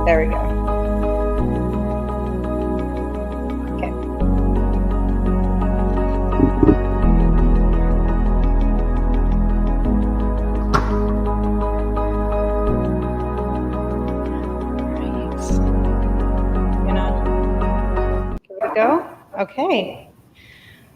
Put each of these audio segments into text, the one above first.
There we go. Okay. Give it a go. Okay.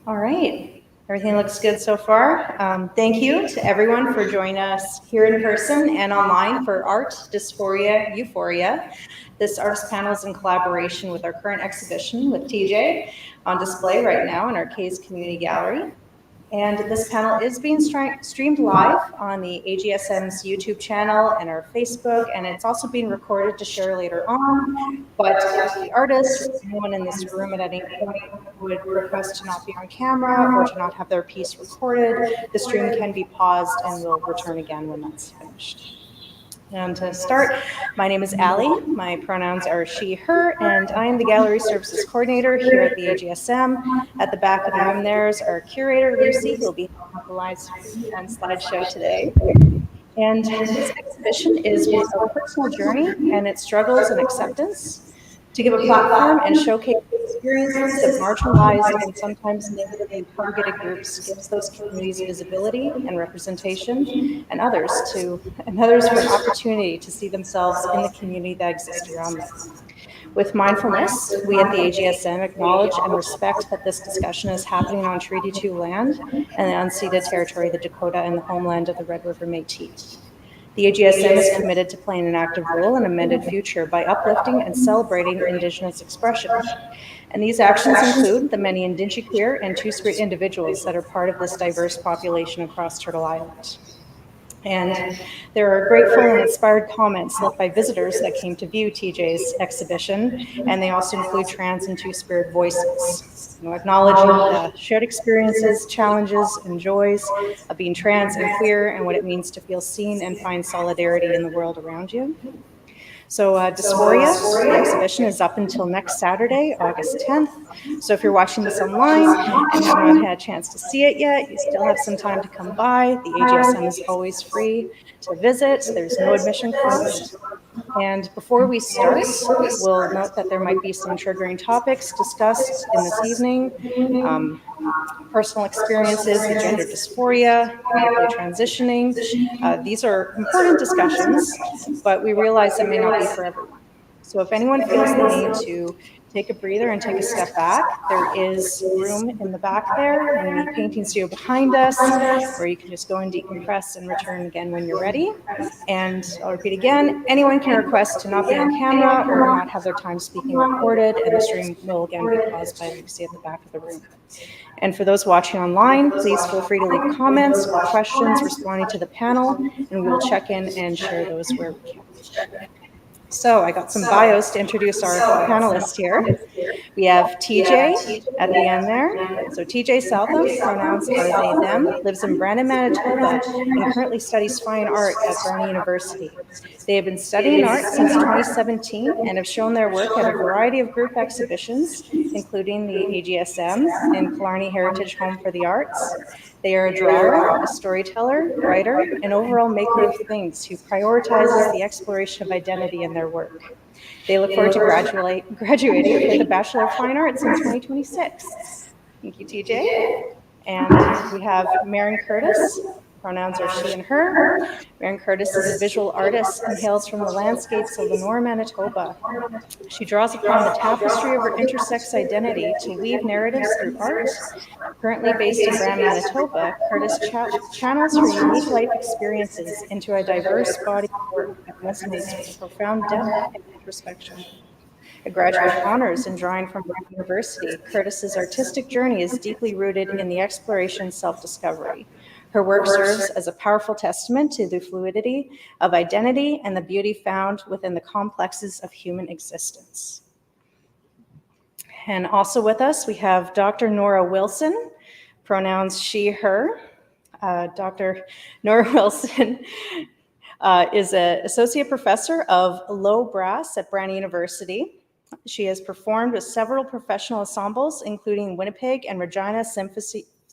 All right. Everything looks good so far. Thank you to everyone for joining us here in person and online for Art, Dysphoria, Euphoria. This artist panel is in collaboration with our current exhibition with TJ on display right now in our K's Community Gallery. And this panel is being streamed live on the AGSM's YouTube channel and our Facebook, and it's also being recorded to share later on. But if the artist or anyone in this room at any point would request to not be on camera or to not have their piece recorded, the stream can be paused and will return again when that's finished. And to start, my name is Allie. My pronouns are she, her, and I am the Gallery Services Coordinator here at the AGSM. At the back of the room there's our curator, Lucy, who will be helping the live stream and slideshow today. And this exhibition is a personal journey and its struggles and acceptance to give a platform and showcase experiences of marginalized and sometimes negatively targeted groups gives those communities visibility and representation, and others for an opportunity to see themselves in the community that exists around them. With mindfulness, we at the AGSM acknowledge and respect that this discussion is happening on Treaty 2 land and the unceded territory of the Dakota and the homeland of the Red River Métis. The AGSM is committed to playing an active role in Amended Future by uplifting and celebrating Indigenous expression. And these actions include the many Indigenous, queer, and Two-Spirit individuals that are part of this diverse population across Turtle Island. And there are grateful and inspired comments left by visitors that came to view TJ's exhibition, and they also include trans and two-spirit voices, acknowledging the shared experiences, challenges, and joys of being trans and queer, and what it means to feel seen and find solidarity in the world around you. So Dysphoria, the exhibition is up until next Saturday, August 10th. So if you're watching this online and have not had a chance to see it yet, you still have some time to come by. The AGSM is always free to visit. There's no admission cost. And before we start, we'll note that there might be some triggering topics discussed in this evening. Personal experiences, the gender dysphoria, medically transitioning. These are important discussions, but we realize that may not be for everyone. So if anyone feels the need to take a breather and take a step back, there is room in the back there in the painting studio behind us, where you can just go and decompress and return again when you're ready. And I'll repeat again, anyone can request to not be on camera or not have their time speaking recorded, and the stream will again be paused by Lucy at the back of the room. And for those watching online, please feel free to leave comments or questions responding to the panel, and we will check in and share those where we can. So I got some bios to introduce our panelists here. We have TJ at the end there. So TJ Southam, pronouns are they, them, lives in Brandon, Manitoba, and currently studies fine art at Brown University. They have been studying art since 2017 and have shown their work at a variety of group exhibitions, including the AGSM and Killarney Heritage Home for the Arts. They are a drawer, a storyteller, writer, and overall maker of things who prioritizes the exploration of identity in their work. They look forward to graduating with a Bachelor of Fine Arts in 2026. Thank you, TJ. And we have Marin Curtis. Pronouns are she and her. Marin Curtis is a visual artist and hails from the landscapes of Nora, Manitoba. She draws upon the tapestry of her intersex identity to weave narratives through art. Currently based in Brand, Manitoba, Curtis channels her unique life experiences into a diverse body of work that resonates with profound depth and introspection. A graduate of honors in drawing from Brown University, Curtis's artistic journey is deeply rooted in the exploration of self-discovery. Her work serves as a powerful testament to the fluidity of identity and the beauty found within the complexes of human existence. And also with us, we have Dr. Nora Wilson, pronouns she, her. Dr. Nora Wilson is an associate professor of low brass at Brown University. She has performed with several professional ensembles, including Winnipeg and Regina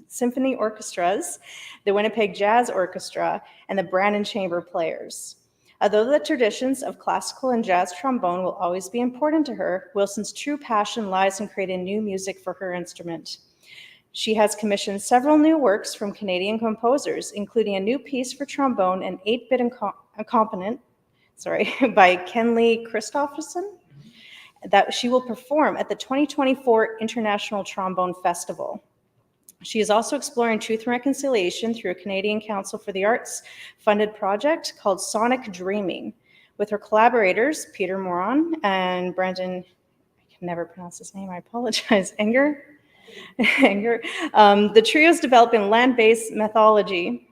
Symphony Orchestras, the Winnipeg Jazz Orchestra, and the Brandon Chamber Players. Although the traditions of classical and jazz trombone will always be important to her, Wilson's true passion lies in creating new music for her instrument. She has commissioned several new works from Canadian composers, including a new piece for trombone and 8-bit accompaniment, by Kenley Christopherson, that she will perform at the 2024 International Trombone Festival. She is also exploring truth and reconciliation through a Canadian Council for the Arts funded project called Sonic Dreaming. With her collaborators, Peter Moran and Brandon, I can never pronounce his name, I apologize, Enger. The trio is developing land-based methodology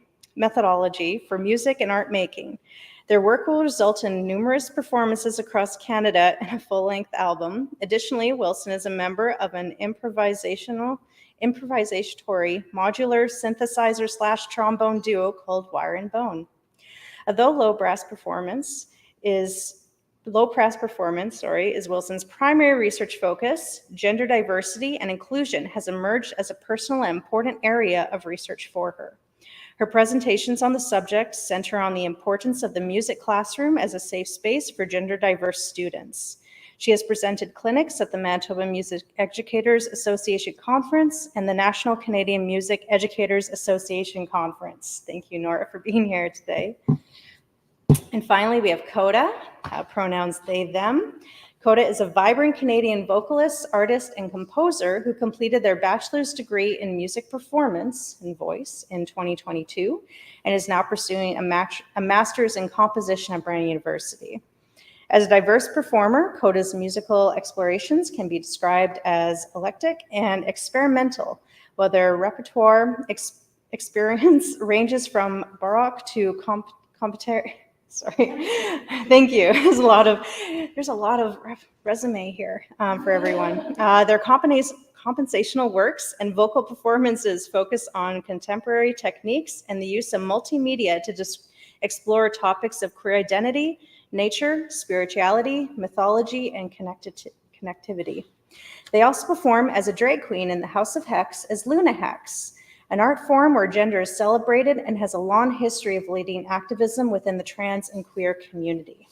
for music and art making. Their work will result in numerous performances across Canada and a full-length album. Additionally, Wilson is a member of an improvisatory modular synthesizer/trombone duo called Wire and Bone. Although low brass performance is Wilson's primary research focus, gender diversity and inclusion has emerged as a personal and important area of research for her. Her presentations on the subject center on the importance of the music classroom as a safe space for gender diverse students. She has presented clinics at the Manitoba Music Educators Association Conference and the National Canadian Music Educators Association Conference. Thank you, Nora, for being here today. And finally, we have Koda, pronouns they, them. Koda is a vibrant Canadian vocalist, artist, and composer who completed their bachelor's degree in music performance and voice in 2022 and is now pursuing a master's in composition at Marin University. As a diverse performer, Koda's musical explorations can be described as eclectic and experimental, while their repertoire experience ranges from baroque to contemporary. Thank you. There's a lot of resume here for everyone. Their compensational works and vocal performances focus on contemporary techniques and the use of multimedia to explore topics of queer identity, nature, spirituality, mythology, and connectivity. They also perform as a drag queen in the House of Hex as Luna Hex, an art form where gender is celebrated and has a long history of leading activism within the trans and queer community.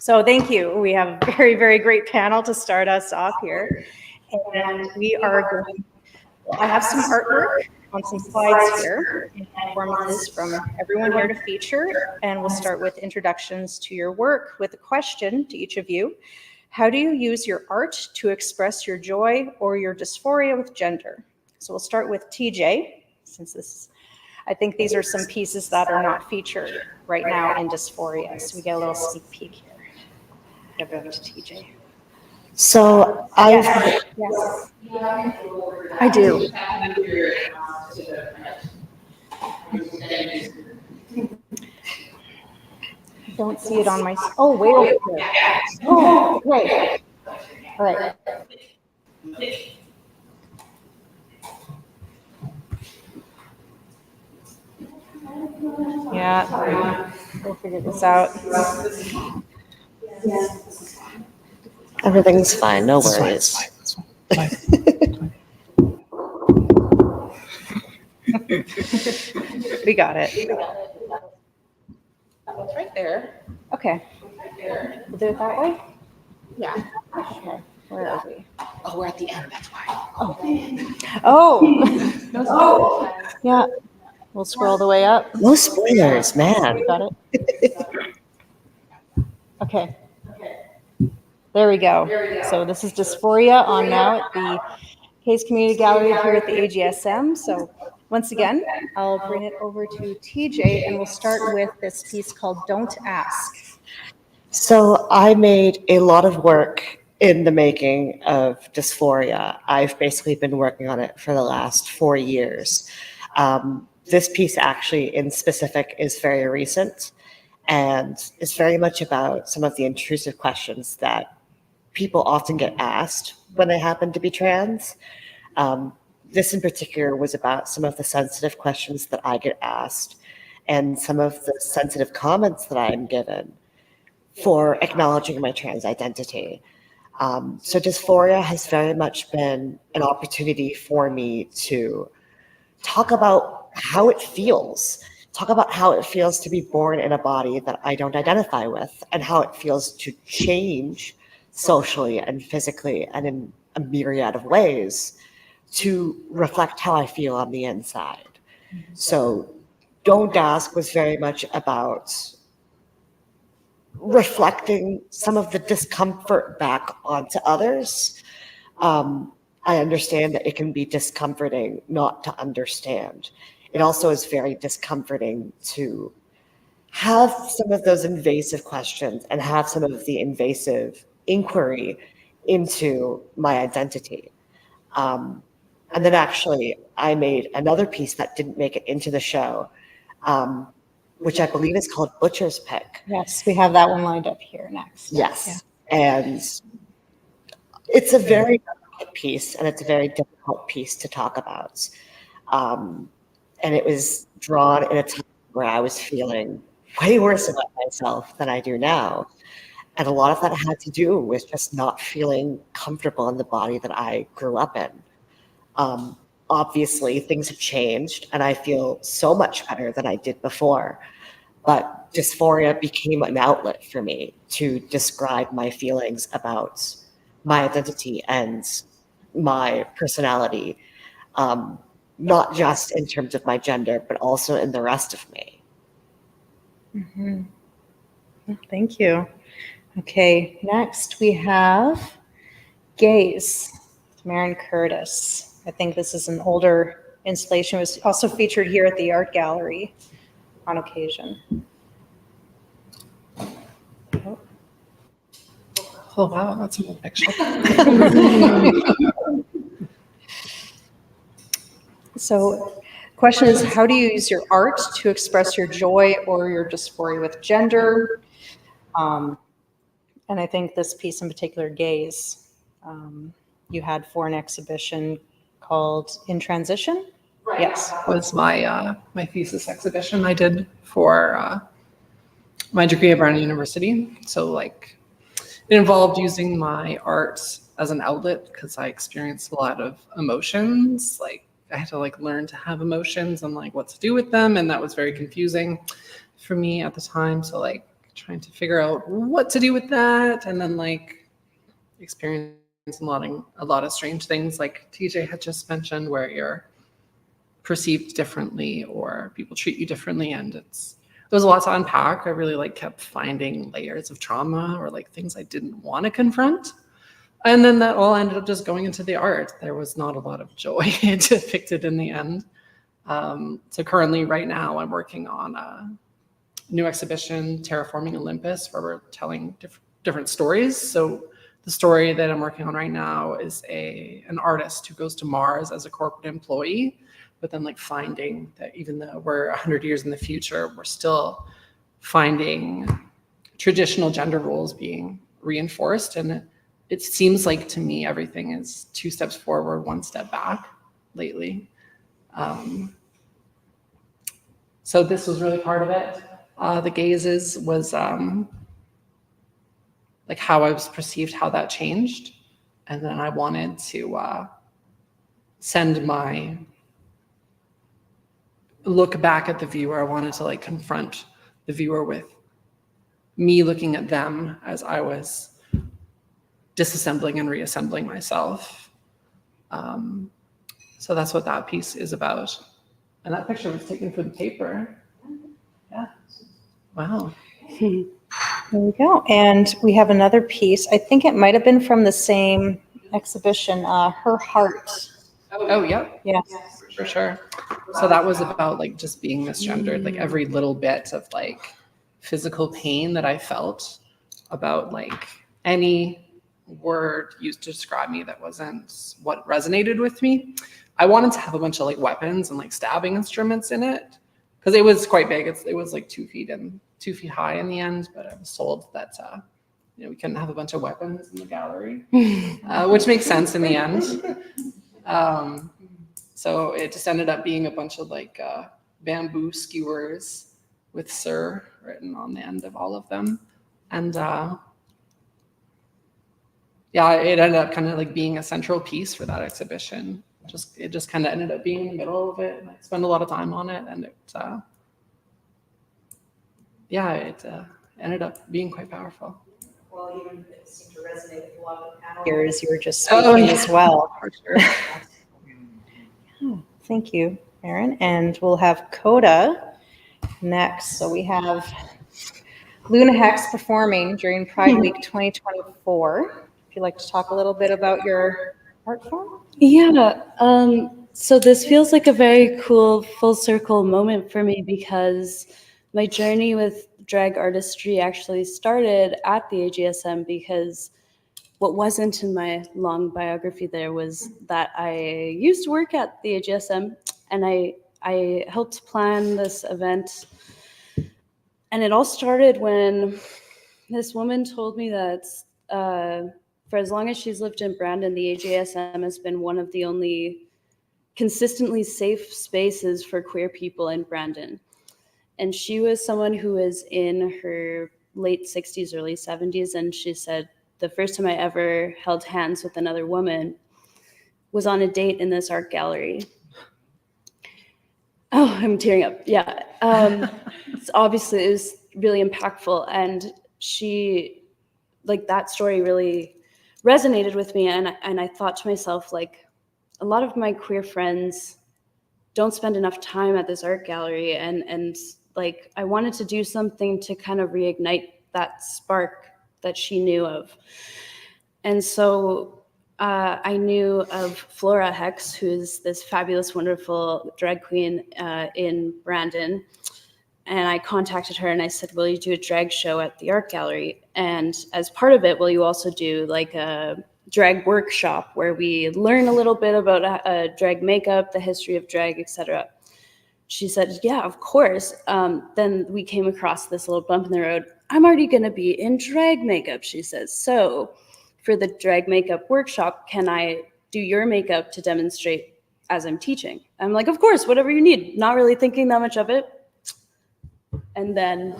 So thank you. We have a very, very great panel to start us off here. And I have some artwork on some slides here and performances from everyone here to feature. And we'll start with introductions to your work with a question to each of you. How do you use your art to express your joy or your dysphoria with gender? So we'll start with TJ, since I think these are some pieces that are not featured right now in Dysphoria. So we get a little sneak peek here. I'll go to TJ. So Yes. I do. Don't see it on my, oh, way over here. Oh, great. All right. Yeah, we'll figure this out. Everything's fine, no worries. We got it. It's right there. Okay. We'll do it that way? Yeah. Okay. Where are we? Oh, we're at the end, that's why. Oh. Yeah. We'll scroll the way up. No spoilers, man. Got it? Okay. There we go. So this is Dysphoria on now at the Hayes Community Gallery here at the AGSM. So once again, I'll bring it over to TJ and we'll start with this piece called Don't Ask. So I made a lot of work in the making of Dysphoria. I've basically been working on it for the last 4 years. This piece actually in specific is very recent and is very much about some of the intrusive questions that people often get asked when they happen to be trans. This in particular was about some of the sensitive questions that I get asked and some of the sensitive comments that I'm given for acknowledging my trans identity. So Dysphoria has very much been an opportunity for me to talk about how it feels talk about how it feels to be born in a body that I don't identify with, and how it feels to change socially and physically and in a myriad of ways to reflect how I feel on the inside. So Don't Ask was very much about reflecting some of the discomfort back onto others. I understand that it can be discomforting not to understand. It also is very discomforting to have some of those invasive questions and have some of the invasive inquiry into my identity. And then actually, I made another piece that didn't make it into the show, which I believe is called Butcher's Pick. Yes, we have that one lined up here next. Yes. And it's a very delicate piece, and it's a very difficult piece to talk about. And it was drawn in a time where I was feeling way worse about myself than I do now. And a lot of that had to do with just not feeling comfortable in the body that I grew up in. Obviously, things have changed, and I feel so much better than I did before. But dysphoria became an outlet for me to describe my feelings about my identity and my personality, not just in terms of my gender, but also in the rest of me. Mm-hmm. Thank you. Okay, next we have Gaze, Marin Curtis. I think this is an older installation. It was also featured here at the art gallery on occasion. Oh, wow, that's an old picture. So question is, how do you use your art to express your joy or your dysphoria with gender? And I think this piece in particular, Gaze, you had for an exhibition called In Transition? Right. Yes. That was my my thesis exhibition I did for my degree at Brown University. So like it involved using my art as an outlet because I experienced a lot of emotions. Like I had to like learn to have emotions and like what to do with them, and that was very confusing for me at the time. So like trying to figure out what to do with that, and then like experiencing a lot of strange things like TJ had just mentioned, where you're perceived differently or people treat you differently, and there was a lot to unpack. I really like kept finding layers of trauma or like things I didn't want to confront, and then that all ended up just going into the art. There was not a lot of joy depicted in the end. So currently right now I'm working on a new exhibition, Terraforming Olympus, where we're telling different stories. So the story that I'm working on right now is an artist who goes to Mars as a corporate employee, but then like finding that even though we're 100 years in the future, we're still finding traditional gender roles being reinforced. And it seems like to me, everything is 2 steps forward, 1 step back lately. So this was really part of it. The Gazes was like how I was perceived, how that changed. And then I wanted to send my look back at the viewer. I wanted to like confront the viewer with me looking at them as I was disassembling and reassembling myself. So that's what that piece is about. And that picture was taken for the paper. Yeah. Wow. There we go. And we have another piece. I think it might have been from the same exhibition, Her Heart. Oh, yep. Yeah. For sure. So that was about like just being misgendered, like every little bit of like physical pain that I felt about like any word used to describe me that wasn't what resonated with me. I wanted to have a bunch of like weapons and like stabbing instruments in it because it was quite big. It was like 2 feet and 2 feet high in the end, but I was told that we couldn't have a bunch of weapons in the gallery, which makes sense in the end. So it just ended up being a bunch of like bamboo skewers with "Sir" written on the end of all of them. And yeah, it ended up kind of like being a central piece for that exhibition. It just kind of ended up being in the middle of it, and I spent a lot of time on it, and yeah, it ended up being quite powerful. Well, even it seemed to resonate with a lot of the panel here as you were just Oh, speaking yeah. as well. For sure. Thank you, Marin. And we'll have Koda next. So we have Luna Hex performing during Pride Week 2024. If you'd like to talk a little bit about your art form? Yeah, so this feels like a very cool full circle moment for me because my journey with drag artistry actually started at the AGSM because what wasn't in my long biography there was that I used to work at the AGSM and I helped plan this event. And it all started when this woman told me that for as long as she's lived in Brandon, the AGSM has been one of the only consistently safe spaces for queer people in Brandon. And she was someone who was in her late 60s, early 70s. And she said, the first time I ever held hands with another woman was on a date in this art gallery. Oh, I'm tearing up. Yeah. Obviously, it was really impactful. And she, like, that story really resonated with me. And I thought to myself, like, a lot of my queer friends don't spend enough time at this art gallery. And like, I wanted to do something to kind of reignite that spark that she knew of. And so I knew of Flora Hex, who's this fabulous, wonderful drag queen in Brandon. And I contacted her and I said, will you do a drag show at the art gallery? And as part of it, will you also do like a drag workshop where we learn a little bit about drag makeup, the history of drag, etc. She said, yeah, of course. Then we came across this little bump in the road. I'm already going to be in drag makeup, she says. So for the drag makeup workshop, can I do your makeup to demonstrate as I'm teaching? I'm like, of course, whatever you need. Not really thinking that much of it. And then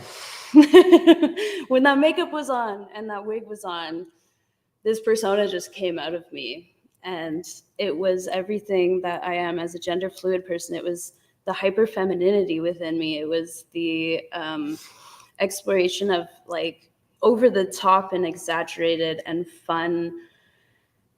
when that makeup was on and that wig was on, this persona just came out of me. And it was everything that I am as a gender fluid person. It was the hyper femininity within me. It was the exploration of like over the top and exaggerated and fun.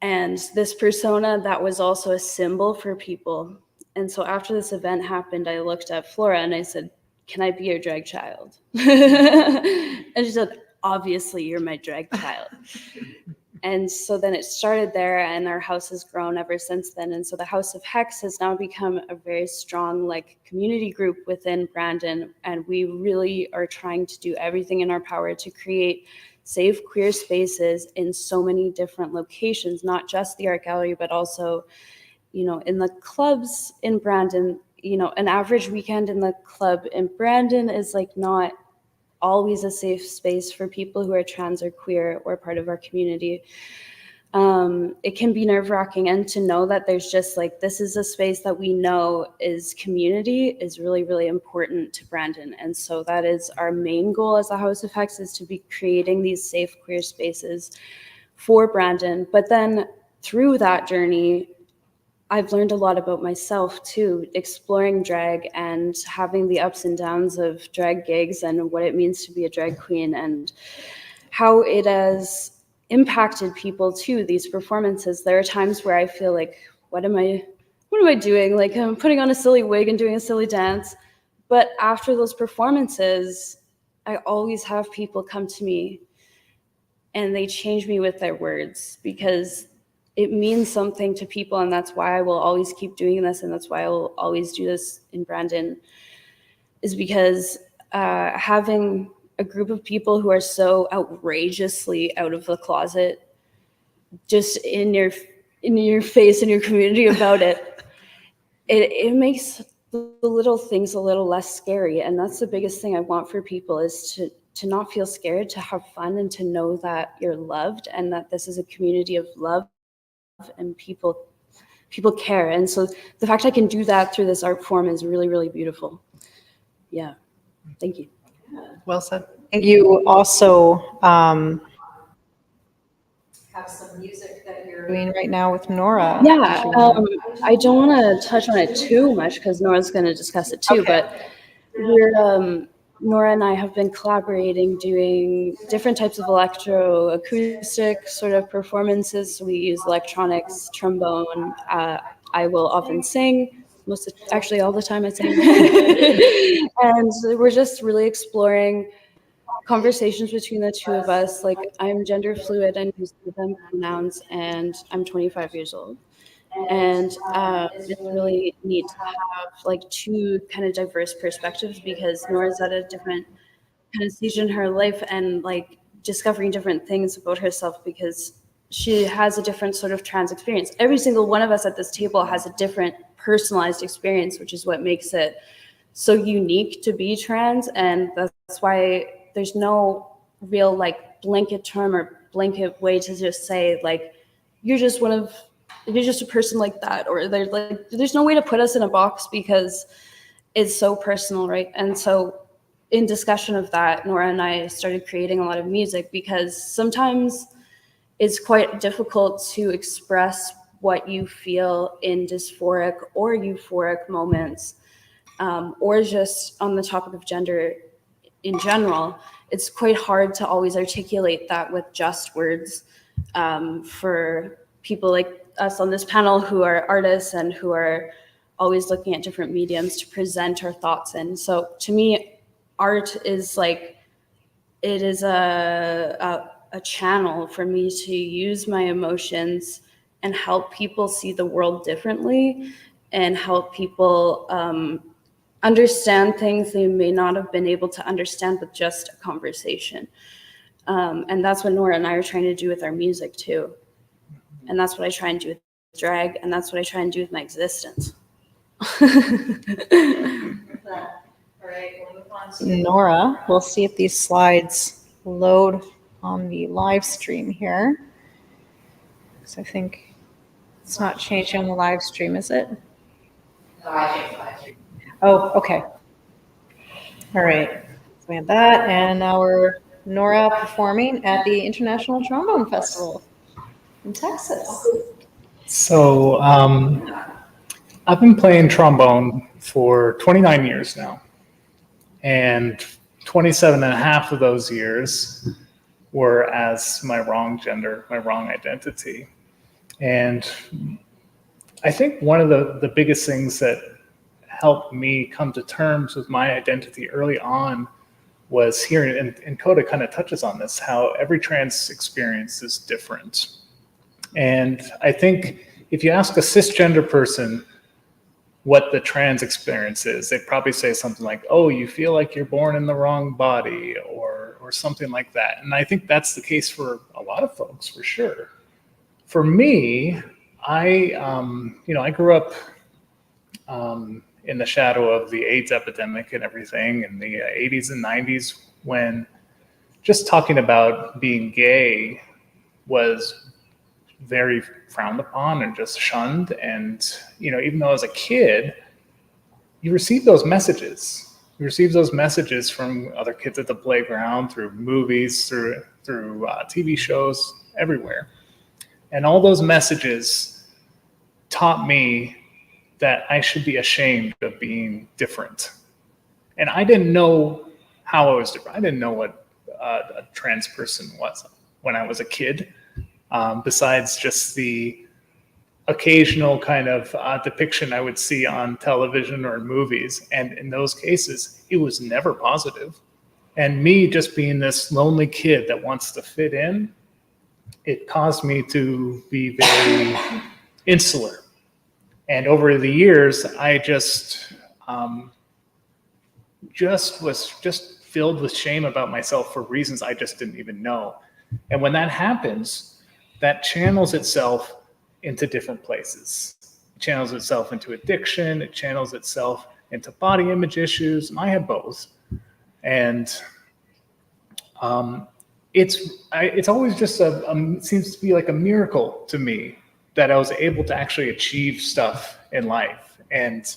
And this persona that was also a symbol for people. And so after this event happened, I looked at Flora and I said, can I be your drag child? And she said, obviously you're my drag child. And so then it started there and our house has grown ever since then. And so the House of Hex has now become a very strong like community group within Brandon. And we really are trying to do everything in our power to create safe queer spaces in so many different locations, not just the art gallery, but also, you know, in the clubs in Brandon. You know, an average weekend in the club in Brandon is like not always a safe space for people who are trans or queer or part of our community. It can be nerve-wracking, and to know that there's just like, this is a space that we know is community is really, really important to Brandon. And so that is our main goal as a House of Hex, is to be creating these safe queer spaces for Brandon. But then through that journey, I've learned a lot about myself too, exploring drag and having the ups and downs of drag gigs and what it means to be a drag queen and how it has impacted people too, these performances. There are times where I feel like, what am I doing? Like, I'm putting on a silly wig and doing a silly dance. But after those performances, I always have people come to me and they change me with their words, because it means something to people, and that's why I will always keep doing this, and that's why I will always do this in Brandon, is because having a group of people who are so outrageously out of the closet, just in your face, in your community about it, it makes the little things a little less scary. And that's the biggest thing I want for people, is to not feel scared, to have fun, and to know that you're loved and that this is a community of love and people care. And so the fact I can do that through this art form is really, really beautiful. Yeah, thank you. Well said. You also have some music that you're doing right now with Nora. Yeah, I don't want to touch on it too much because Nora's going to discuss it too, Okay. but we're Nora and I have been collaborating, doing different types of electroacoustic sort of performances. We use electronics, trombone. I will often sing, actually all the time I sing. And we're just really exploring conversations between the two of us. Like, I'm gender fluid and use them pronouns, and I'm 25 years old. And it's really neat to have like two kind of diverse perspectives, because Nora's at a different kind of stage in her life and like discovering different things about herself, because she has a different sort of trans experience. Every single one of us at this table has a different personalized experience, which is what makes it so unique to be trans. And that's why there's no real like blanket term or blanket way to just say like, you're just a person like that, or there's no way to put us in a box, because it's so personal, right? And so in discussion of that, Nora and I started creating a lot of music, because sometimes it's quite difficult to express what you feel in dysphoric or euphoric moments, or just on the topic of gender in general. It's quite hard to always articulate that with just words, for people like us on this panel who are artists and who are always looking at different mediums to present our thoughts in. So to me, art is like, it is a channel for me to use my emotions and help people see the world differently, and help people understand things they may not have been able to understand with just a conversation. And that's what Nora and I are trying to do with our music too. And that's what I try and do with drag, and that's what I try and do with my existence. Nora, we'll see if these slides load on the live stream here. So I think it's not changing on the live stream, is it? Oh, okay. All right. So we have that, and now we're Nora performing at the International Trombone Festival in Texas. So I've been playing trombone for 29 years now, and 27 and a half of those years were as my wrong gender, my wrong identity. And I think one of the biggest things that helped me come to terms with my identity early on was hearing, and Koda kind of touches on this, how every trans experience is different. And I think if you ask a cisgender person what the trans experience is, they'd probably say something like, oh, you feel like you're born in the wrong body, or something like that. And I think that's the case for a lot of folks, for sure. For me, I grew up in the shadow of the AIDS epidemic and everything in the 80s and 90s, when just talking about being gay was very frowned upon and just shunned. And, even though as a kid, you receive those messages. You receive those messages from other kids at the playground, through movies, through TV shows, everywhere. And all those messages taught me that I should be ashamed of being different. And I didn't know how I was different. I didn't know what a trans person was when I was a kid, besides just the occasional kind of depiction I would see on television or in movies. And in those cases, it was never positive. And me just being this lonely kid that wants to fit in, it caused me to be very insular. And over the years, I just was filled with shame about myself for reasons I just didn't even know. And when that happens, that channels itself into different places. It channels itself into addiction. It channels itself into body image issues. And I have both. And it's always just seems to be like a miracle to me that I was able to actually achieve stuff in life. And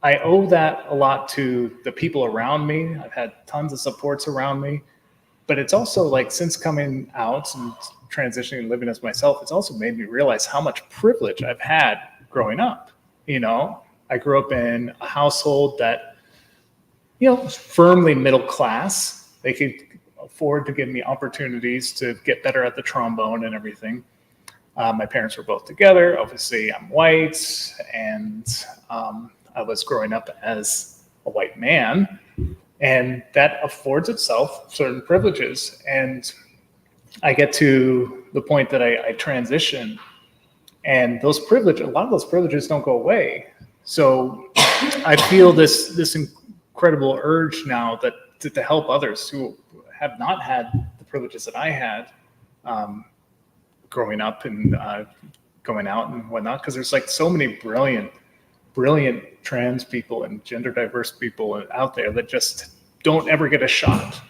I owe that a lot to the people around me. I've had tons of supports around me, but it's also like, since coming out and transitioning and living as myself, it's also made me realize how much privilege I've had growing up. I grew up in a household that firmly middle class. They could afford to give me opportunities to get better at the trombone and everything. My parents were both together. Obviously, I'm white, and I was growing up as a white man, and that affords itself certain privileges. And I get to the point that I transition, and a lot of those privileges don't go away. So I feel this incredible urge now that to help others who have not had the privileges that I had growing up and going out and whatnot, because there's like so many brilliant trans people and gender diverse people out there that just don't ever get a shot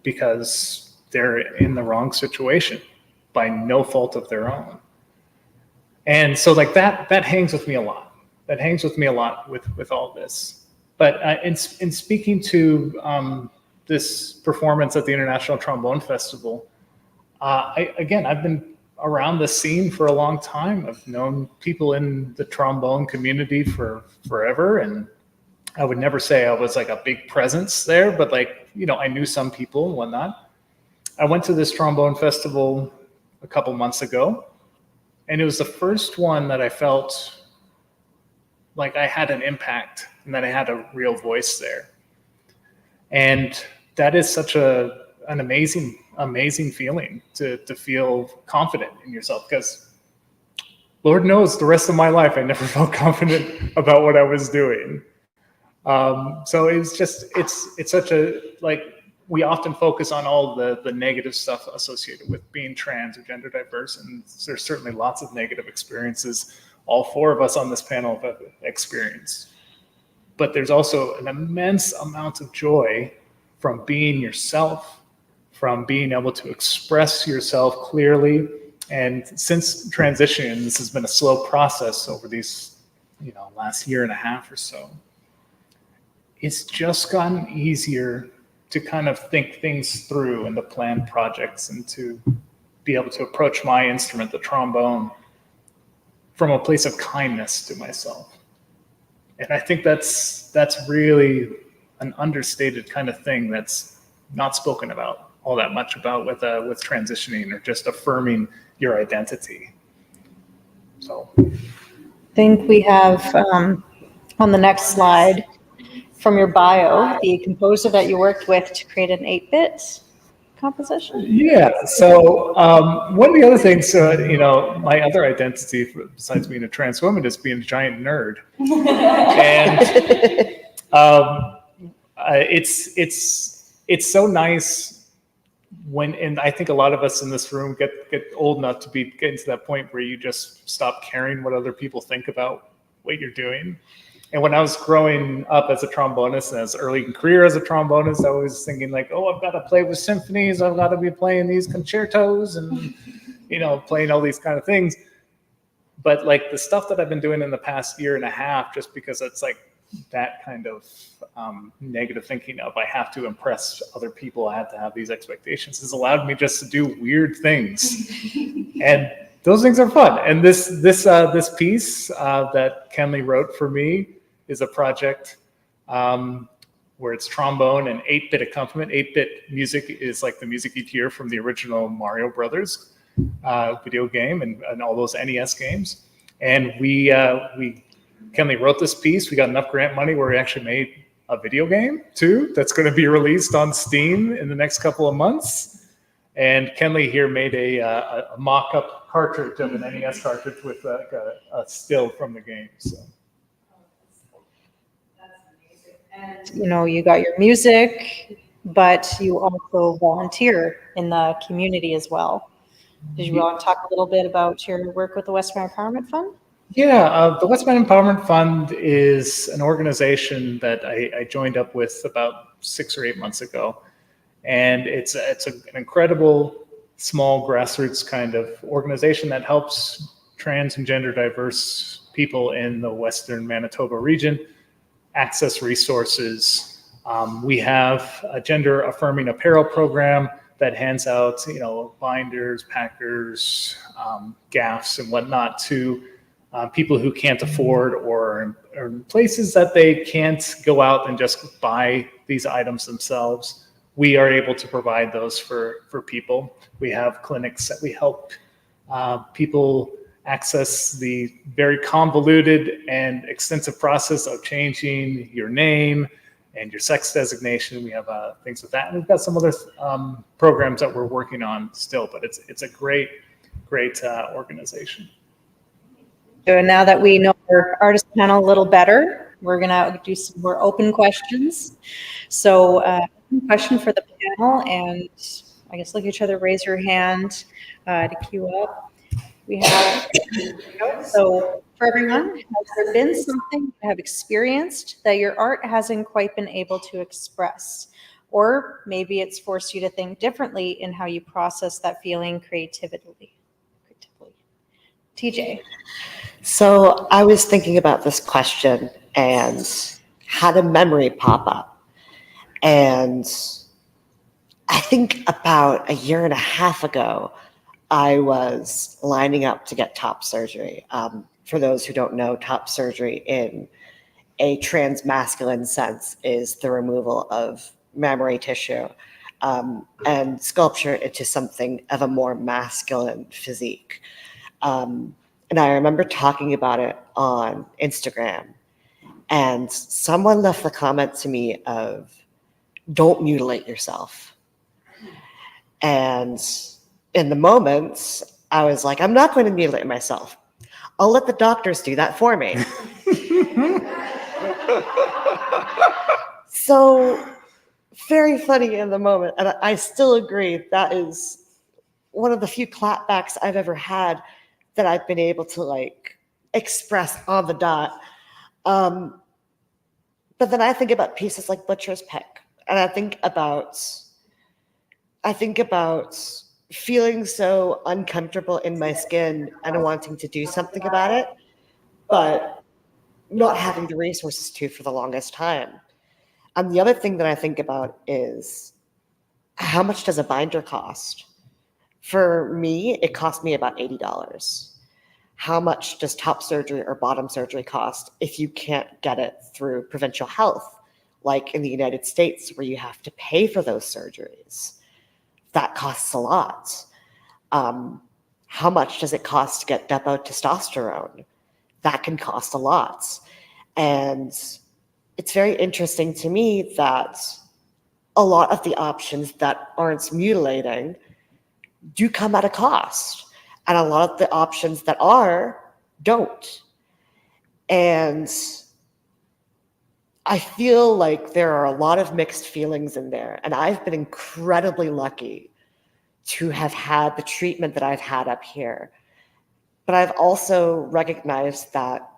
because they're in the wrong situation by no fault of their own. And so like that hangs with me a lot. That hangs with me a lot with all this. But in speaking to this performance at the International Trombone Festival, I've been around the scene for a long time. I've known people in the trombone community for forever, and I would never say I was like a big presence there, but like, I knew some people and whatnot. I went to this trombone festival a couple months ago, and it was the first one that I felt like I had an impact and that I had a real voice there. And that is such an amazing feeling to feel confident in yourself, because Lord knows the rest of my life I never felt confident about what I was doing. So it's such a, like, we often focus on all the negative stuff associated with being trans or gender diverse, and there's certainly lots of negative experiences all four of us on this panel have experienced. But there's also an immense amount of joy from being yourself, from being able to express yourself clearly. And since transitioning, this has been a slow process over these, last year and a half or so. It's just gotten easier to kind of think things through and to plan projects and to be able to approach my instrument, the trombone, from a place of kindness to myself. And I think that's really an understated kind of thing that's not spoken about all that much about with transitioning or just affirming your identity. So I think we have on the next slide from your bio, the composer that you worked with to create an 8-bit composition. Yeah, so one of the other things, my other identity besides being a trans woman is being a giant nerd. And it's so nice when, and I think a lot of us in this room get old enough to get to that point where you just stop caring what other people think about what you're doing. And when I was growing up as a trombonist and as early in career as a trombonist, I was thinking like, oh, I've got to play with symphonies. I've got to be playing these concertos and, playing all these kind of things. But like the stuff that I've been doing in the past year and a half, just because it's like that kind of negative thinking of I have to impress other people, I have to have these expectations, has allowed me just to do weird things. And those things are fun. And this piece that Kenley wrote for me is a project where it's trombone and 8-bit accompaniment. 8-bit music is like the music you'd hear from the original Mario Brothers video game and all those NES games. And Kenley wrote this piece. We got enough grant money where we actually made a video game too that's going to be released on Steam in the next couple of months. And Kenley here made a mock-up cartridge of an NES cartridge with a still from the game. So. You got your music, but you also volunteer in the community as well. Did you want to talk a little bit about your work with the Western Empowerment Fund? Yeah, the Western Empowerment Fund is an organization that I joined up with about 6 or 8 months ago. And it's an incredible small grassroots kind of organization that helps trans and gender diverse people in the Western Manitoba region access resources. We have a gender affirming apparel program that hands out, binders, packers, gaffs and whatnot to people who can't afford or or in places that they can't go out and just buy these items themselves, we are able to provide those for people. We have clinics that we help people access the very convoluted and extensive process of changing your name and your sex designation. We have things with that. And we've got some other programs that we're working on still, but it's a great organization. So now that we know our artist panel a little better, we're gonna do some more open questions. So question for the panel, and I guess look at each other, raise your hand to queue up. We have, so for everyone, has there been something you have experienced that your art hasn't quite been able to express? Or maybe it's forced you to think differently in how you process that feeling creatively. TJ. So I was thinking about this question and had a memory pop up. And I think about a year and a half ago, I was lining up to get top surgery. For those who don't know, top surgery in a transmasculine sense is the removal of mammary tissue and sculpture into something of a more masculine physique. And I remember talking about it on Instagram, and someone left the comment to me of, "Don't mutilate yourself." And in the moment, I was like, I'm not going to mutilate myself. I'll let the doctors do that for me. So very funny in the moment. And I still agree that is one of the few clapbacks I've ever had that I've been able to like express on the dot. But then I think about pieces like Butcher's Pick, and I think about feeling so uncomfortable in my skin and wanting to do something about it, but not having the resources to for the longest time. And the other thing that I think about is, how much does a binder cost? For me, it cost me about $80. How much does top surgery or bottom surgery cost if you can't get it through provincial health, like in the United States, where you have to pay for those surgeries? That costs a lot. How much does it cost to get depot testosterone? That can cost a lot. And it's very interesting to me that a lot of the options that aren't mutilating do come at a cost. And a lot of the options that are don't. And I feel like there are a lot of mixed feelings in there. And I've been incredibly lucky to have had the treatment that I've had up here. But I've also recognized that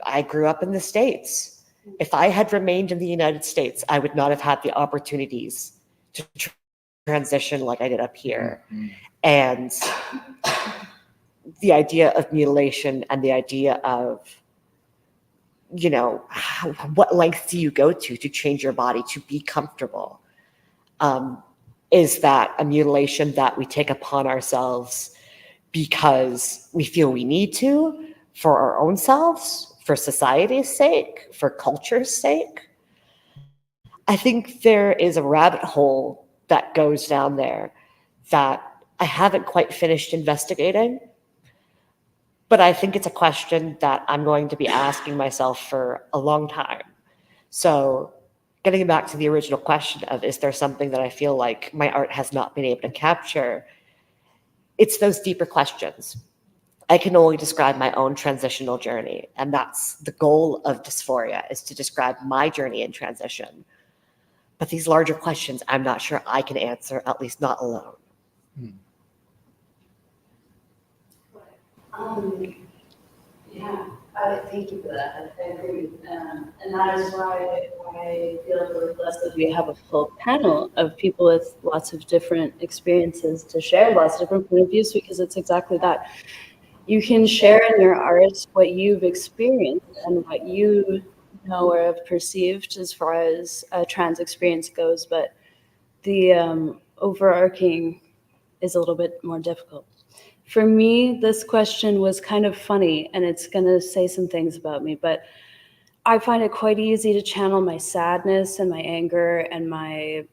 I grew up in the States. If I had remained in the United States, I would not have had the opportunities to transition like I did up here. Mm-hmm. And the idea of mutilation and the idea of, you know, what lengths do you go to change your body to be comfortable? Is that a mutilation that we take upon ourselves because we feel we need to, for our own selves, for society's sake, for culture's sake? I think there is a rabbit hole that goes down there that I haven't quite finished investigating. But I think it's a question that I'm going to be asking myself for a long time. So getting back to the original question of, is there something that I feel like my art has not been able to capture? It's those deeper questions. I can only describe my own transitional journey. And that's the goal of Dysphoria, is to describe my journey in transition. But these larger questions, I'm not sure I can answer, at least not alone. Thank you for that. I agree. And that is why I feel really blessed that we have a full panel of people with lots of different experiences to share, lots of different point of views, because it's exactly that. You can share in your art what you've experienced and what you know or have perceived as far as a trans experience goes, but the overarching is a little bit more difficult. For me, this question was kind of funny, and it's going to say some things about me, but I find it quite easy to channel my sadness and my anger and my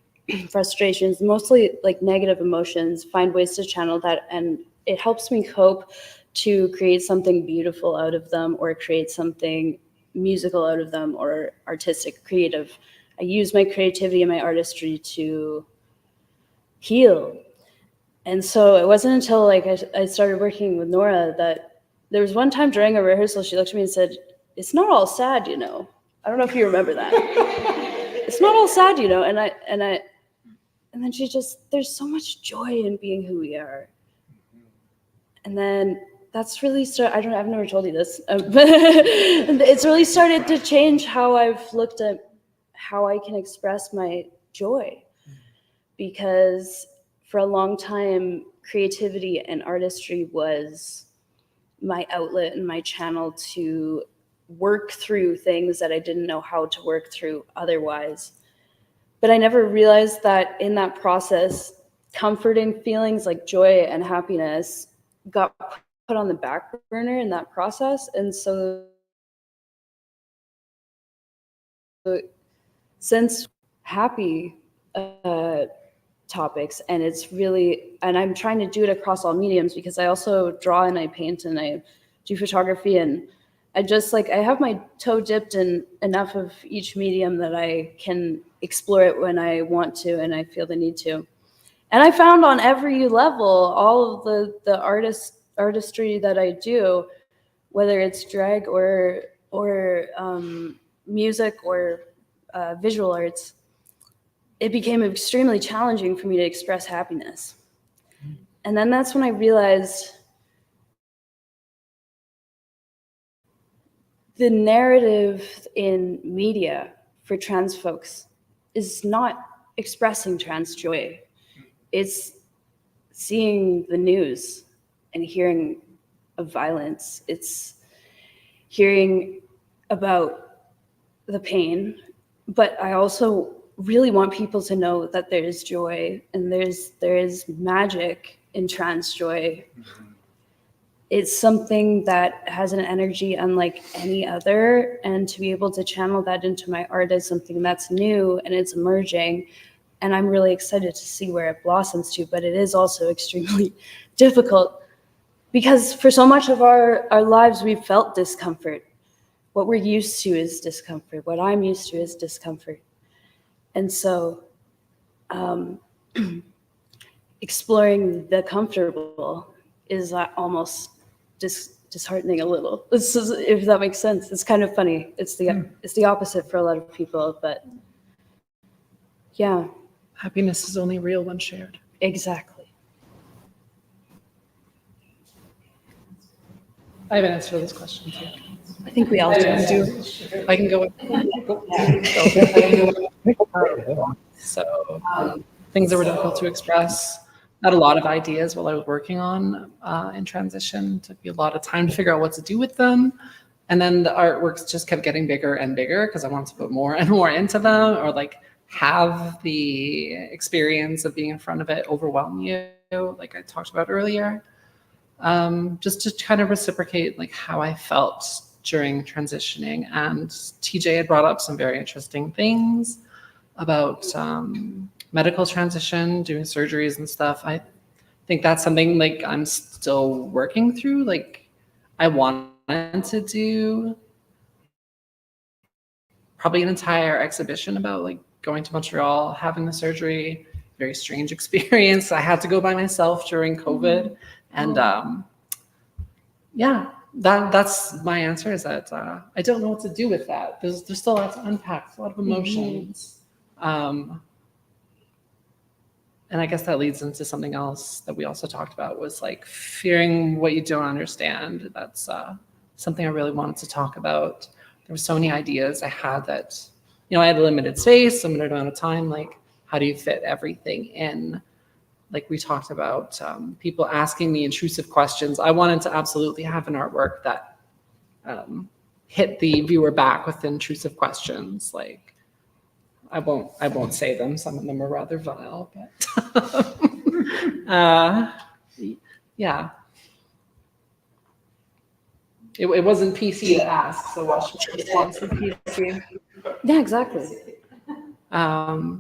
frustrations, mostly like negative emotions, find ways to channel that, and it helps me cope to create something beautiful out of them, or create something musical out of them, or artistic, creative. I use my creativity and my artistry to heal. And so it wasn't until like I started working with Nora that there was one time during a rehearsal, she looked at me and said, "It's not all sad, you know." I don't know if you remember that. "It's not all sad, you know." And then she just, there's so much joy in being who we are. And then that's really I've never told you this, but it's really started to change how I've looked at how I can express my joy. Because for a long time, creativity and artistry was my outlet and my channel to work through things that I didn't know how to work through otherwise. But I never realized that in that process, comforting feelings like joy and happiness got put on the back burner in that process. And so since happy topics, and I'm trying to do it across all mediums, because I also draw and I paint and I do photography, and I have my toe dipped in enough of each medium that I can explore it when I want to and I feel the need to. And I found on every level, all of the artistry that I do, whether it's drag or music or visual arts, it became extremely challenging for me to express happiness. And then that's when I realized the narrative in media for trans folks is not expressing trans joy. It's seeing the news and hearing of violence. It's hearing about the pain, but I also really want people to know that there is joy and there is magic in trans joy. It's something that has an energy unlike any other, and to be able to channel that into my art is something that's new and it's emerging, and I'm really excited to see where it blossoms to. But it is also extremely difficult, because for so much of our lives we've felt discomfort. What we're used to is discomfort. What I'm used to is discomfort. And so exploring the comfortable is almost disheartening a little. This is, if that makes sense. It's kind of funny. It's the opposite for a lot of people, but yeah. Happiness is only real when shared. Exactly. I have an answer to this question too. I think we all do. I can go. So things that were difficult to express. I had a lot of ideas while I was working on in transition. It took me a lot of time to figure out what to do with them. And then the artworks just kept getting bigger and bigger because I wanted to put more and more into them, or like have the experience of being in front of it overwhelm you, like I talked about earlier. Just to kind of reciprocate like how I felt during transitioning. And TJ had brought up some very interesting things about medical transition, doing surgeries and stuff. I think that's something like I'm still working through. Like I wanted to do probably an entire exhibition about like going to Montreal, having the surgery, very strange experience. I had to go by myself during COVID. And yeah, that's my answer, is that I don't know what to do with that. There's still a lot to unpack, a lot of emotions. And I guess that leads into something else that we also talked about, was like fearing what you don't understand. That's something I really wanted to talk about. There were so many ideas I had that, you know, I had a limited space, a limited amount of time. Like, how do you fit everything in? Like we talked about, people asking me intrusive questions. I wanted to absolutely have an artwork that hit the viewer back with intrusive questions. Like, I won't say them. Some of them are rather vile, but yeah. It wasn't PC to ask, so what's your response to PC? Yeah, exactly. Yeah.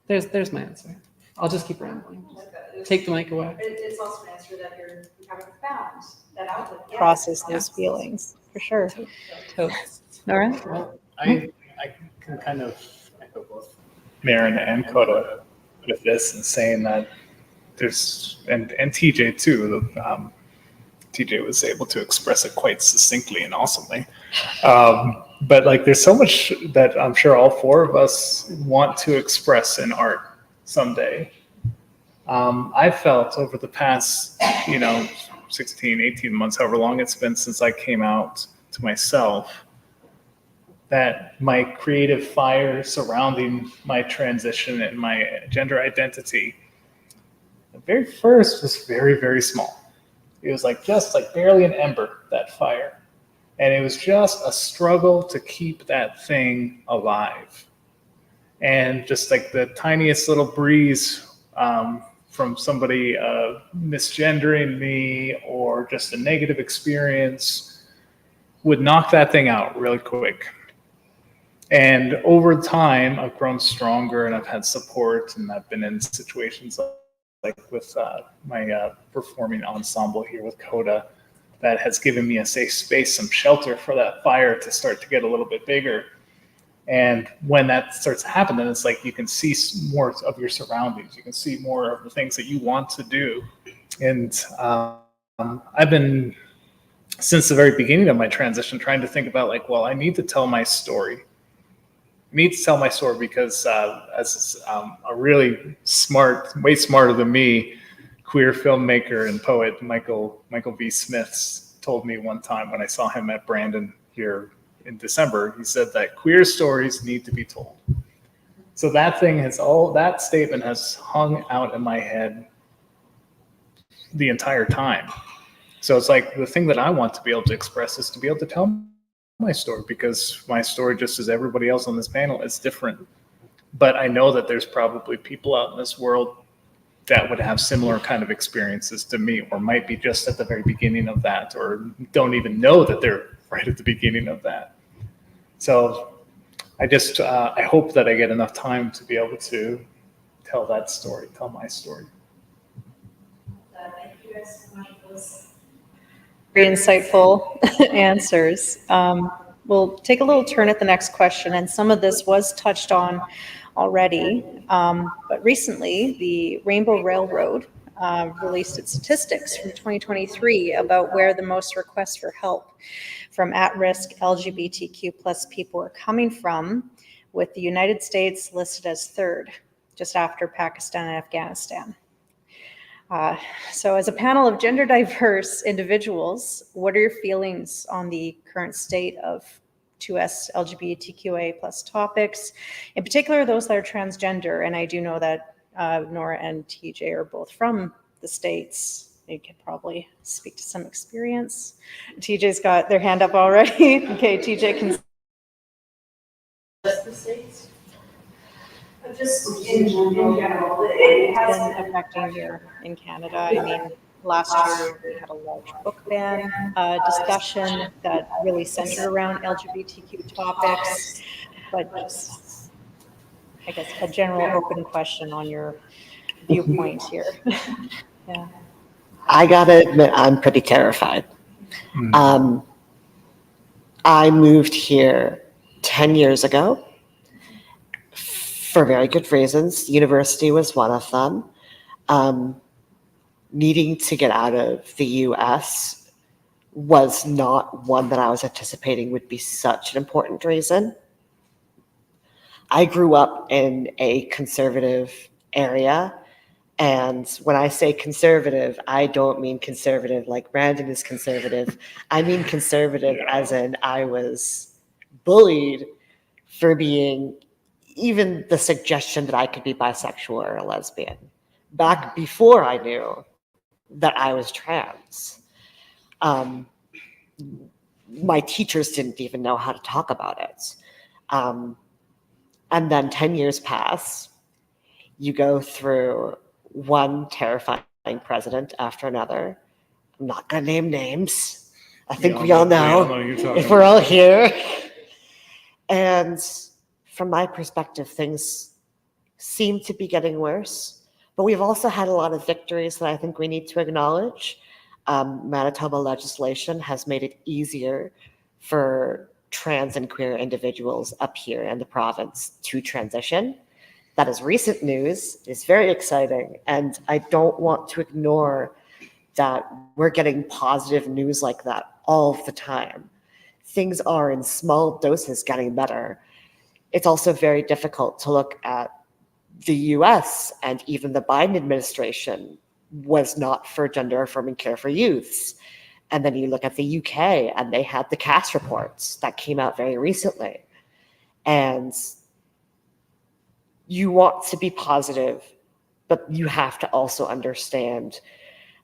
There's my answer. I'll just keep rambling. Take the mic away. It's also an answer that you haven't found that outlet yet. Process those feelings, for sure. Totes. Nora? Well, I can kind of echo both Marin and Koda with this and saying that there's, and TJ too, TJ was able to express it quite succinctly and awesomely. But like, there's so much that I'm sure all four of us want to express in art someday. I felt over the past, 16, 18 months, however long it's been since I came out to myself, that my creative fire surrounding my transition and my gender identity, the very first was very, very small. It was just barely an ember, that fire. And it was just a struggle to keep that thing alive. And just like the tiniest little breeze from somebody misgendering me or just a negative experience would knock that thing out really quick. And over time, I've grown stronger and I've had support, and I've been in situations like with my performing ensemble here with Koda that has given me a safe space, some shelter for that fire to start to get a little bit bigger. And when that starts to happen, then it's like you can see more of your surroundings. You can see more of the things that you want to do. And I've been, since the very beginning of my transition, trying to think about I need to tell my story. I need to tell my story because as a really smart, way smarter than me, queer filmmaker and poet Michael V. Smith told me one time when I saw him at Brandon here in December, he said that queer stories need to be told. So that statement has hung out in my head the entire time. So it's like the thing that I want to be able to express is to be able to tell my story, because my story, just as everybody else on this panel, is different. But I know that there's probably people out in this world that would have similar kind of experiences to me, or might be just at the very beginning of that, or don't even know that they're right at the beginning of that. So I hope that I get enough time to be able to tell that story, tell my story. Thank you guys so much for those very insightful answers. We'll take a little turn at the next question, and some of this was touched on already. But recently, the Rainbow Railroad released its statistics from 2023 about where the most requests for help from at-risk LGBTQ plus people are coming from, with the United States listed as third, just after Pakistan and Afghanistan. So as a panel of gender diverse individuals, what are your feelings on the current state of 2S LGBTQA plus topics, in particular those that are transgender? And I do know that Nora and TJ are both from the States. They could probably speak to some experience. TJ's got their hand up already. Okay, TJ can. The States? Just in general, it has been affecting here in Canada. I mean, last year we had a large book ban discussion that really centered around LGBTQ topics, but just, I guess, a general open question on your viewpoint here. Yeah. I gotta admit, I'm pretty terrified. I moved here 10 years ago for very good reasons. University was one of them. Needing to get out of the US was not one that I was anticipating would be such an important reason. I grew up in a conservative area. And when I say conservative, I don't mean conservative like Brandon is conservative. I mean conservative as in I was bullied for being even the suggestion that I could be bisexual or a lesbian back before I knew that I was trans. My teachers didn't even know how to talk about it. And then 10 years pass, you go through one terrifying president after another, I'm not going to name names. I think we We all all know know who you're talking if we're all about. here. And from my perspective, things seem to be getting worse. But we've also had a lot of victories that I think we need to acknowledge. Manitoba legislation has made it easier for trans and queer individuals up here in the province to transition. That is recent news. It's very exciting. And I don't want to ignore that we're getting positive news like that all the time. Things are in small doses getting better. It's also very difficult to look at the US and even the Biden administration was not for gender affirming care for youths. And then you look at the UK and they had the CAS reports that came out very recently. And you want to be positive, but you have to also understand,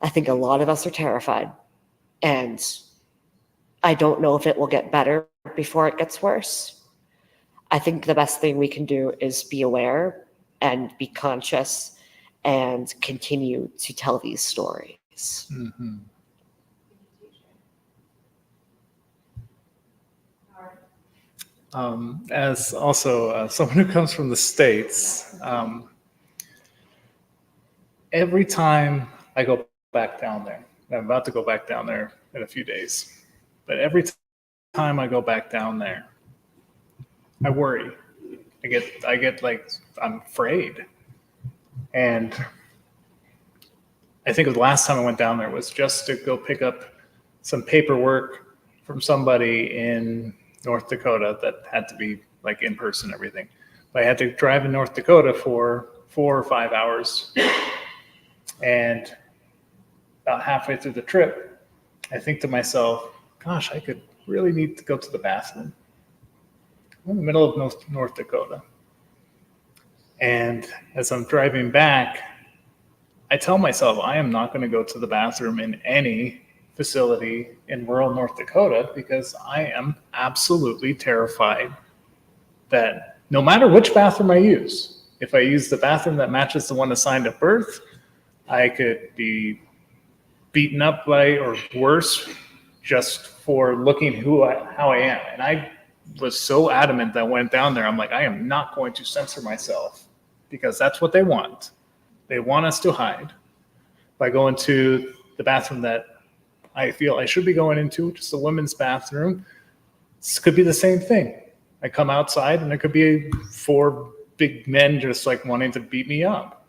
I think a lot of us are terrified. And I don't know if it will get better before it gets worse. I think the best thing we can do is be aware and be conscious and continue to tell these stories. Mhm. As also someone who comes from the States, every time I go back down there, and I'm about to go back down there in a few days, but every time I go back down there, I worry. I get like, I'm afraid. And I think the last time I went down there was just to go pick up some paperwork from somebody in North Dakota that had to be like in person and everything. But I had to drive in North Dakota for 4 or 5 hours. And about halfway through the trip, I think to myself, gosh, I could really need to go to the bathroom. I'm in the middle of North Dakota. And as I'm driving back, I tell myself I am not going to go to the bathroom in any facility in rural North Dakota because I am absolutely terrified that no matter which bathroom I use, if I use the bathroom that matches the one assigned at birth, I could be beaten up by or worse just for looking how I am. And I was so adamant that I went down there. I'm like, I am not going to censor myself because that's what they want. They want us to hide by going to the bathroom that I feel I should be going into, which is the women's bathroom. This could be the same thing. I come outside and there could be 4 big men just like wanting to beat me up.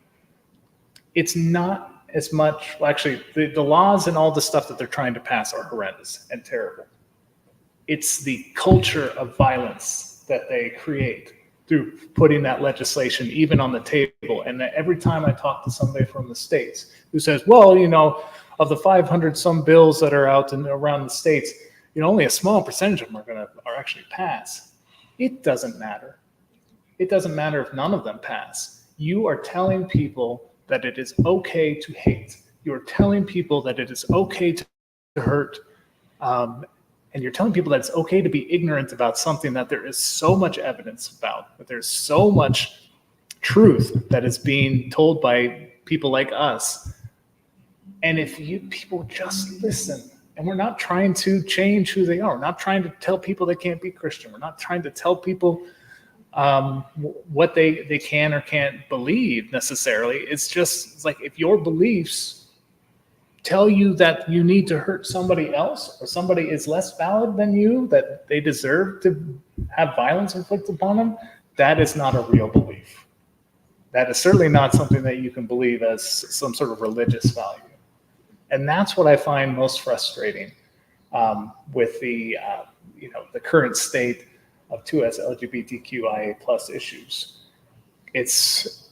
It's not as much, well, actually, the laws and all the stuff that they're trying to pass are horrendous and terrible. It's the culture of violence that they create through putting that legislation even on the table. And that every time I talk to somebody from the States who says, well, you know, of the 500 some bills that are out and around the States, you know, only a small percentage of them are actually passed. It doesn't matter. It doesn't matter if none of them pass. You are telling people that it is okay to hate. You're telling people that it is okay to hurt. And you're telling people that it's okay to be ignorant about something that there is so much evidence about, that there's so much truth that is being told by people like us. And if people just listen, and we're not trying to change who they are. We're not trying to tell people they can't be Christian. We're not trying to tell people what they can or can't believe necessarily. It's like if your beliefs tell you that you need to hurt somebody else or somebody is less valid than you, that they deserve to have violence inflicted upon them, that is not a real belief. That is certainly not something that you can believe as some sort of religious value. And that's what I find most frustrating with the current state of 2S LGBTQIA plus issues. It's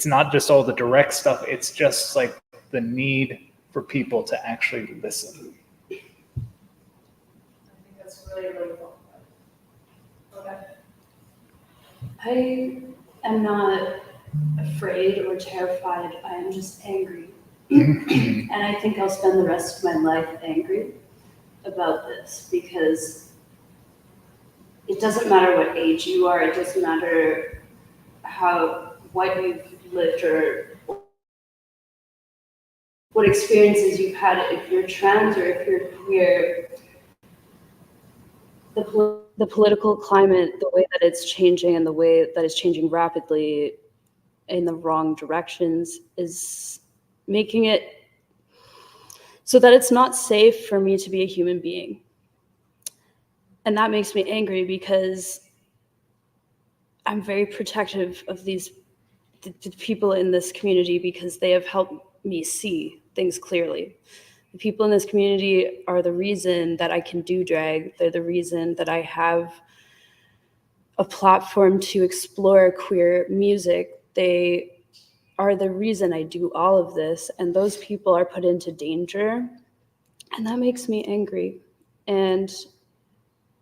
not just all the direct stuff. It's just like the need for people to actually listen. I think that's really, really well put. Okay. I am not afraid or terrified. I am just angry. And I think I'll spend the rest of my life angry about this because it doesn't matter what age you are. It doesn't matter what you've lived or what experiences you've had if you're trans or if you're queer. The political climate, the way that it's changing and the way that it's changing rapidly in the wrong directions is making it so that it's not safe for me to be a human being. And that makes me angry because I'm very protective of the people in this community because they have helped me see things clearly. The people in this community are the reason that I can do drag. They're the reason that I have a platform to explore queer music. They are the reason I do all of this, and those people are put into danger, and that makes me angry. And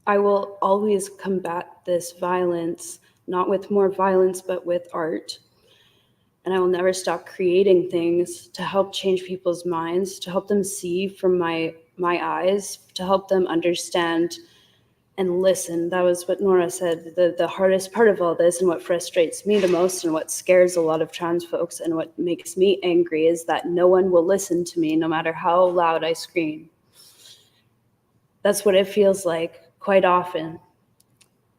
I will always combat this violence, not with more violence, but with art. And I will never stop creating things to help change people's minds, to help them see from my eyes, to help them understand and listen. That was what Nora said. The hardest part of all this and what frustrates me the most and what scares a lot of trans folks and what makes me angry is that no one will listen to me no matter how loud I scream. That's what it feels like quite often.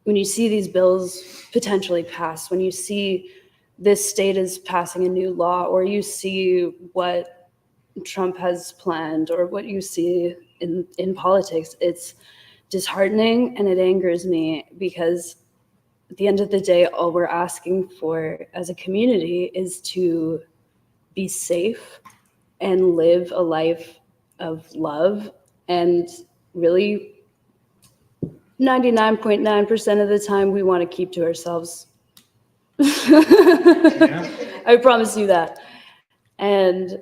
When you see these bills potentially passed, when you see this state is passing a new law, or you see what Trump has planned, or what you see in politics, it's disheartening and it angers me because at the end of the day, all we're asking for as a community is to be safe and live a life of love. And really, 99.9% of the time, we want to keep to ourselves. I promise you that. And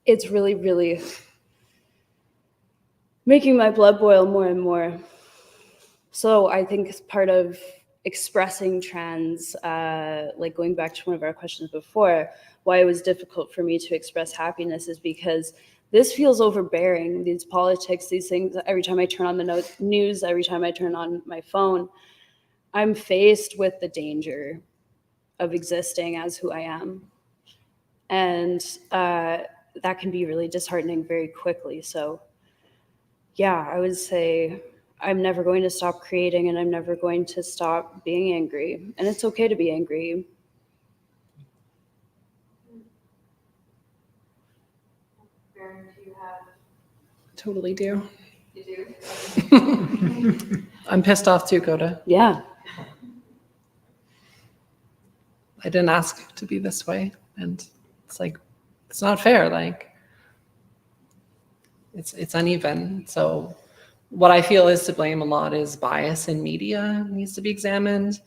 it's really, really making my blood boil more and more. So I think part of expressing trans, like going back to one of our questions before, why it was difficult for me to express happiness is because this feels overbearing, these politics, these things. Every time I turn on the news, every time I turn on my phone, I'm faced with the danger of existing as who I am. And that can be really disheartening very quickly. So yeah, I would say I'm never going to stop creating and I'm never going to stop being angry. And it's okay to be angry. Totally do. You do? I'm pissed off too, Koda. Yeah. I didn't ask to be this way. And it's like, it's not fair. Like, it's uneven. So what I feel is to blame a lot is bias in media needs to be examined.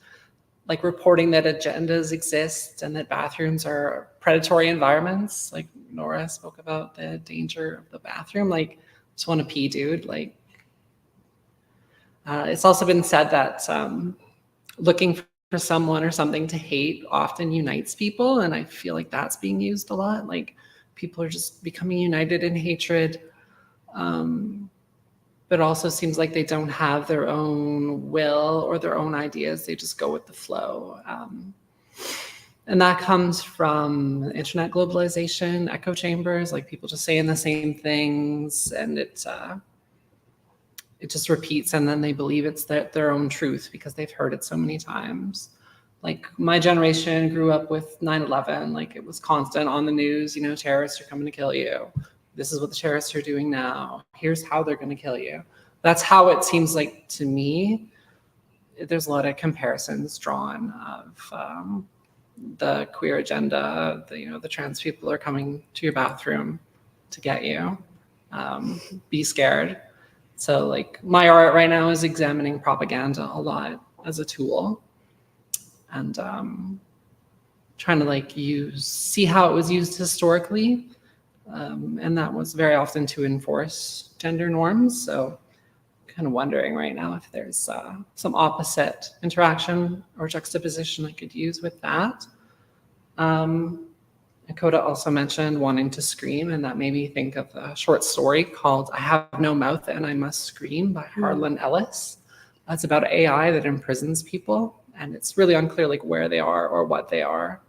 Like reporting that agendas exist and that bathrooms are predatory environments. Like Nora spoke about the danger of the bathroom. Like, just want to pee, dude. Like, it's also been said that looking for someone or something to hate often unites people. And I feel like that's being used a lot. Like people are just becoming united in hatred. But also seems like they don't have their own will or their own ideas. They just go with the flow. And that comes from internet globalization, echo chambers, like people just saying the same things, and it just repeats, and then they believe it's their own truth because they've heard it so many times. Like my generation grew up with 9/11, like it was constant on the news, you know, terrorists are coming to kill you. This is what the terrorists are doing now. Here's how they're going to kill you. That's how it seems like to me. There's a lot of comparisons drawn of the queer agenda. The trans people are coming to your bathroom to get you. Be scared. So like my art right now is examining propaganda a lot as a tool, and trying to like see how it was used historically. And that was very often to enforce gender norms. So kind of wondering right now if there's some opposite interaction or juxtaposition I could use with that. And Koda also mentioned wanting to scream, and that made me think of a short story called I Have No Mouth and I Must Scream by Harlan Ellis. That's about AI that imprisons people, and it's really unclear like where they are or what they are.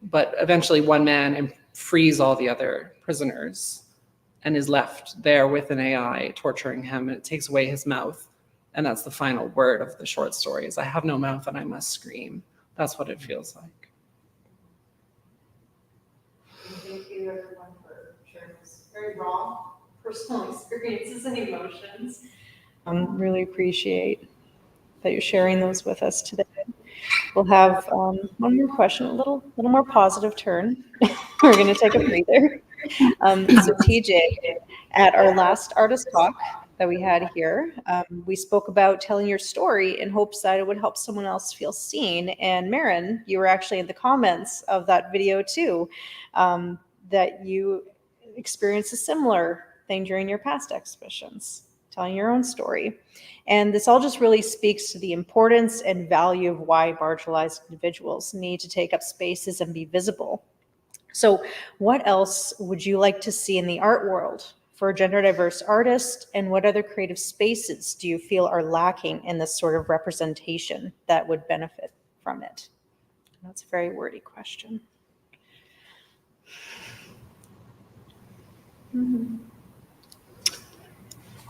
But eventually one man frees all the other prisoners and is left there with an AI torturing him, and it takes away his mouth. And that's the final word of the short story is, I have no mouth and I must scream. That's what it feels like. Thank you everyone for sharing this very raw personal experiences and emotions. Really appreciate that you're sharing those with us today. We'll have one more question, a little more positive turn. We're going to take a breather. So TJ, at our last artist talk that we had here, we spoke about telling your story in hopes that it would help someone else feel seen. And Marin, you were actually in the comments of that video too, that you experienced a similar thing during your past exhibitions, telling your own story. And this all just really speaks to the importance and value of why marginalized individuals need to take up spaces and be visible. So what else would you like to see in the art world for a gender diverse artist, and what other creative spaces do you feel are lacking in this sort of representation that would benefit from it? That's a very wordy question.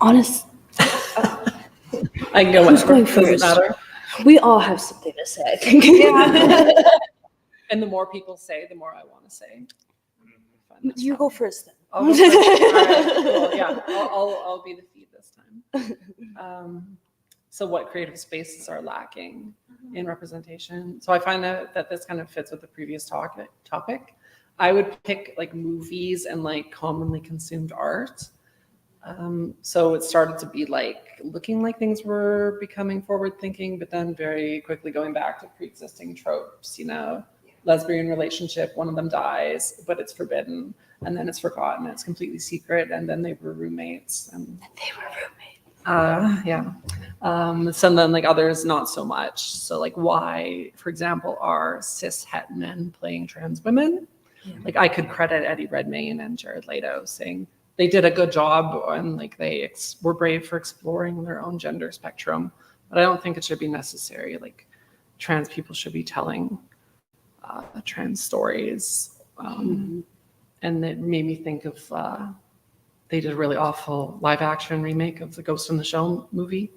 Honest, I can go Who's whenever. going Does it first? matter? we all have something to say, I think. And the more people say, the more I want to say. You go first then. I'll go first. All right, cool. Yeah, I'll be the feed this time. So what creative spaces are lacking in representation? So I find that this kind of fits with the previous topic. I would pick like movies and like commonly consumed art. So it started to be like looking like things were becoming forward thinking, but then very quickly going back to pre-existing tropes, lesbian relationship, one of them dies, but it's forbidden, and then it's forgotten, it's completely secret, and then they were roommates. And some then like others not so much. So like why, for example, are cis het men playing trans women? Like I could credit Eddie Redmayne and Jared Leto saying they did a good job and like they were brave for exploring their own gender spectrum, but I don't think it should be necessary. Like trans people should be telling trans stories. And it made me think of, they did a really awful live action remake of the Ghost in the Shell movie.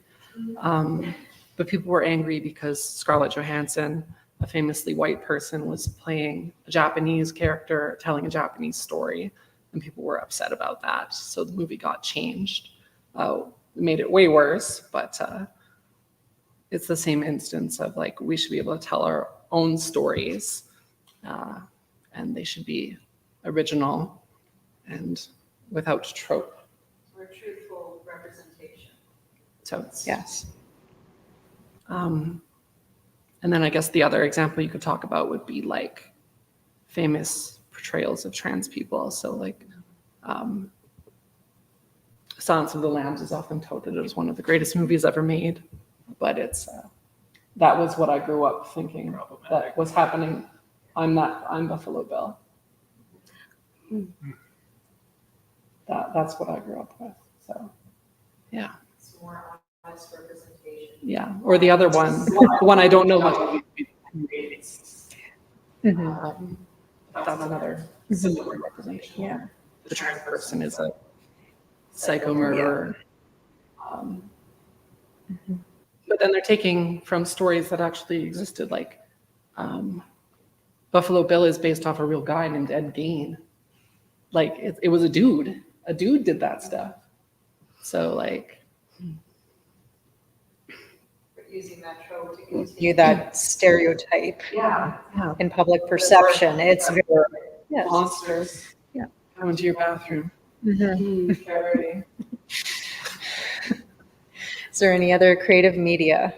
But people were angry because Scarlett Johansson, a famously white person, was playing a Japanese character, telling a Japanese story, and people were upset about that. So the movie got changed. It made it way worse, but it's the same instance of like, we should be able to tell our own stories, and they should be original and without trope. Or truthful representation. So it's, Yes. And then I guess the other example you could talk about would be like famous portrayals of trans people. So like Silence of the Lambs is often touted as one of the greatest movies ever made, but it's that was what I grew up thinking that was happening. I'm Buffalo Bill. That's what I grew up with. So yeah. It's more honest representation. Yeah, or the other one, the one I don't know much about. That's another similar representation. Yeah. The trans person is a psycho murderer. But then they're taking from stories that actually existed, like Buffalo Bill is based off a real guy named Ed Gein. Like it was a dude. A dude did that stuff. So like, Using that trope to continue that stereotype in public perception. It's very monsters. Yeah. Come into your bathroom. Get ready. Is there any other creative media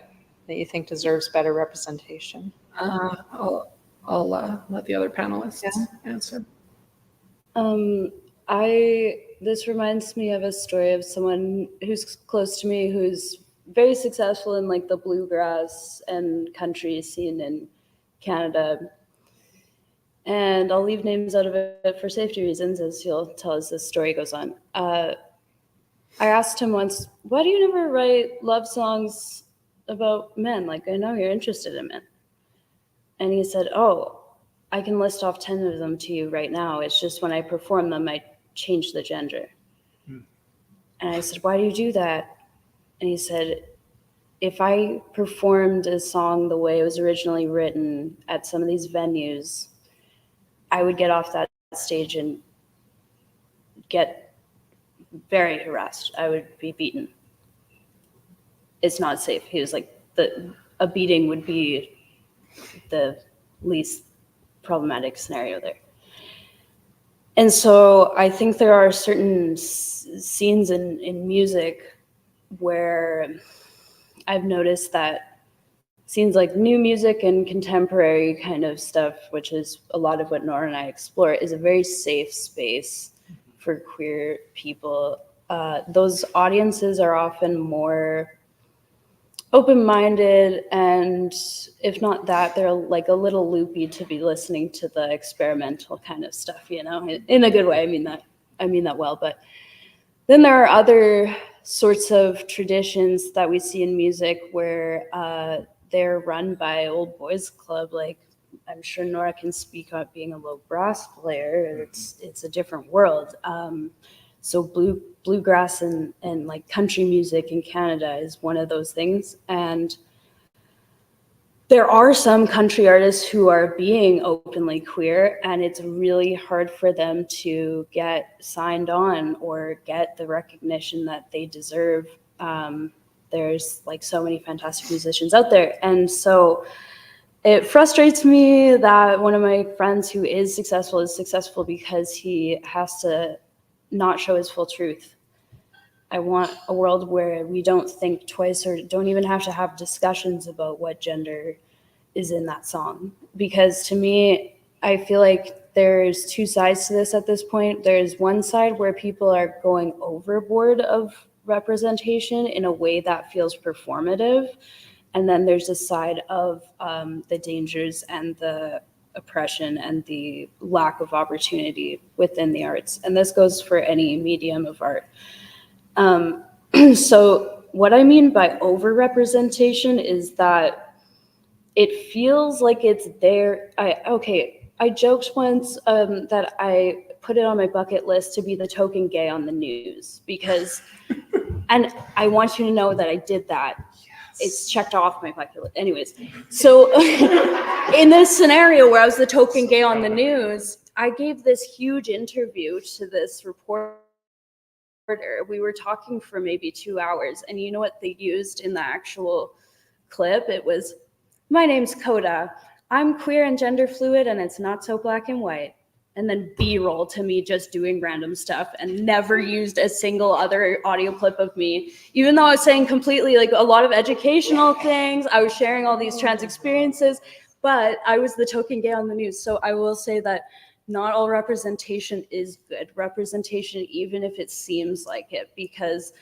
that you think deserves better representation? I'll let the other panelists answer. This reminds me of a story of someone who's close to me who's very successful in like the bluegrass and country scene in Canada. And I'll leave names out of it for safety reasons, as he'll tell as this story goes on. I asked him once, why do you never write love songs about men? Like, I know you're interested in men. And he said, oh, I can list off 10 of them to you right now. It's just when I perform them, I change the gender. And I said, why do you do that? And he said, if I performed a song the way it was originally written at some of these venues, I would get off that stage and get very harassed. I would be beaten. It's not safe. He was like, a beating would be the least problematic scenario there. And so I think there are certain scenes in music where I've noticed that scenes like new music and contemporary kind of stuff, which is a lot of what Nora and I explore, is a very safe space for queer people. Those audiences are often more open-minded, and if not that, they're like a little loopy to be listening to the experimental kind of stuff, you know, in a good way. I mean that well. But then there are other sorts of traditions that we see in music where they're run by old boys club. Like, I'm sure Nora can speak on being a low brass player. It's a different world. So bluegrass and like country music in Canada is one of those things. And there are some country artists who are being openly queer, and it's really hard for them to get signed on or get the recognition that they deserve. There's like so many fantastic musicians out there. And so it frustrates me that one of my friends who is successful because he has to not show his full truth. I want a world where we don't think twice or don't even have to have discussions about what gender is in that song. Because to me, I feel like there's two sides to this at this point. There's one side where people are going overboard of representation in a way that feels performative. And then there's a side of the dangers and the oppression and the lack of opportunity within the arts. And this goes for any medium of art. So what I mean by over-representation is that it feels like it's there. I joked once that I put it on my bucket list to be the token gay on the news because, and I want you to know that I did that. It's checked off my bucket list. Anyways, so in this scenario where I was the token gay on the news, I gave this huge interview to this reporter. We were talking for maybe 2 hours, and you know what they used in the actual clip? It was, my name's Koda. I'm queer and gender fluid, and it's not so black and white. And then B-roll to me just doing random stuff, and never used a single other audio clip of me. Even though I was saying completely like a lot of educational things, I was sharing all these trans experiences, but I was the token gay on the news. So I will say that not all representation is good representation, even if it seems like it, because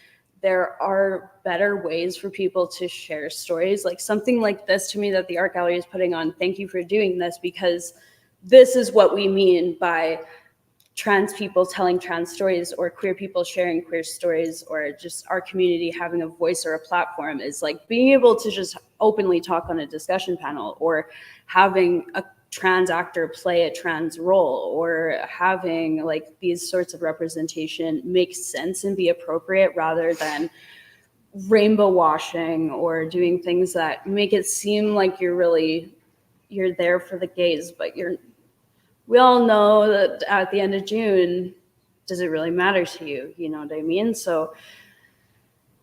there are better ways for people to share stories. Like something like this to me that the art gallery is putting on. Thank you for doing this, because this is what we mean by trans people telling trans stories, or queer people sharing queer stories, or just our community having a voice or a platform, is like being able to just openly talk on a discussion panel, or having a trans actor play a trans role, or having like these sorts of representation make sense and be appropriate, rather than rainbow washing or doing things that make it seem like you're there for the gays, but we all know that at the end of June, does it really matter to you? You know what I mean? So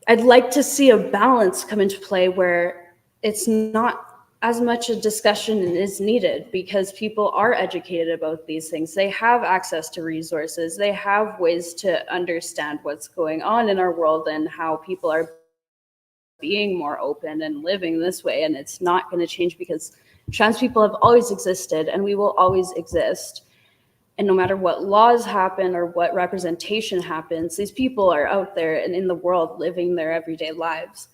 I'd like to see a balance come into play where it's not as much a discussion is needed, because people are educated about these things. They have access to resources. They have ways to understand what's going on in our world and how people are being more open and living this way. And it's not going to change, because trans people have always existed and we will always exist. And no matter what laws happen or what representation happens, these people are out there and in the world living their everyday lives.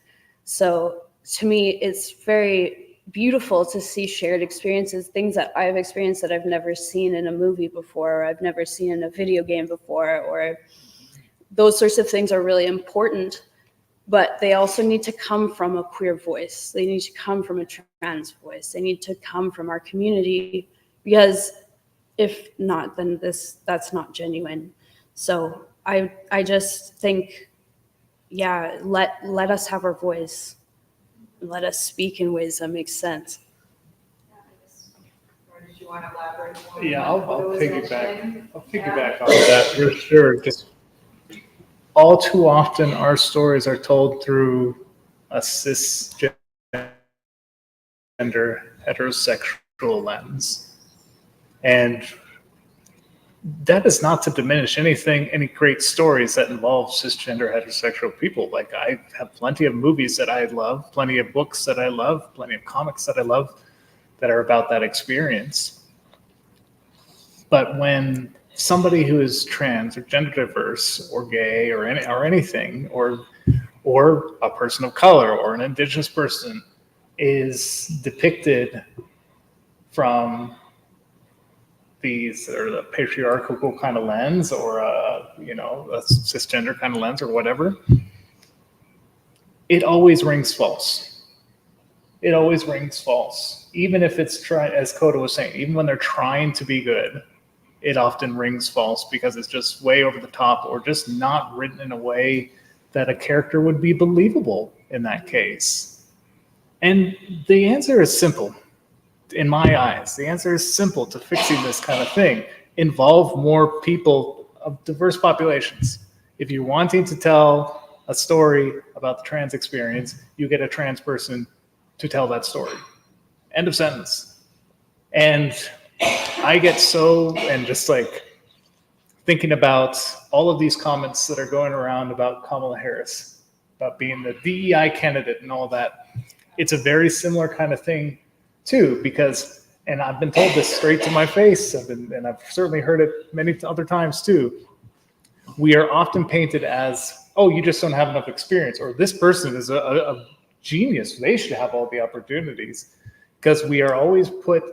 So to me, it's very beautiful to see shared experiences, things that I've experienced that I've never seen in a movie before, or I've never seen in a video game before, or those sorts of things are really important. But they also need to come from a queer voice. They need to come from a trans voice. They need to come from our community because if not, then that's not genuine. So I just think, yeah, let us have our voice. Let us speak in ways that make sense. Or did you want to elaborate more? Yeah, on I'll what was piggyback. mentioned? I'll piggyback on that for sure. Just all too often, our stories are told through a cisgender heterosexual lens, and that is not to diminish any great stories that involve cisgender heterosexual people. Like, I have plenty of movies that I love, plenty of books that I love, plenty of comics that I love that are about that experience. But when somebody who is trans or gender diverse or gay or anything, or a person of color or an indigenous person is depicted from the patriarchal kind of lens, or a cisgender kind of lens, or whatever, it always rings false. It always rings false. Even if it's as Koda was saying, even when they're trying to be good, it often rings false because it's just way over the top, or just not written in a way that a character would be believable in that case. And the answer is simple. In my eyes, the answer is simple to fixing this kind of thing. Involve more people of diverse populations. If you're wanting to tell a story about the trans experience, you get a trans person to tell that story. End of sentence. And I get just like thinking about all of these comments that are going around about Kamala Harris, about being the DEI candidate and all that. It's a very similar kind of thing too, because, and I've been told this straight to my face, and I've certainly heard it many other times too. We are often painted as, oh, you just don't have enough experience, or this person is a genius. They should have all the opportunities, because we are always put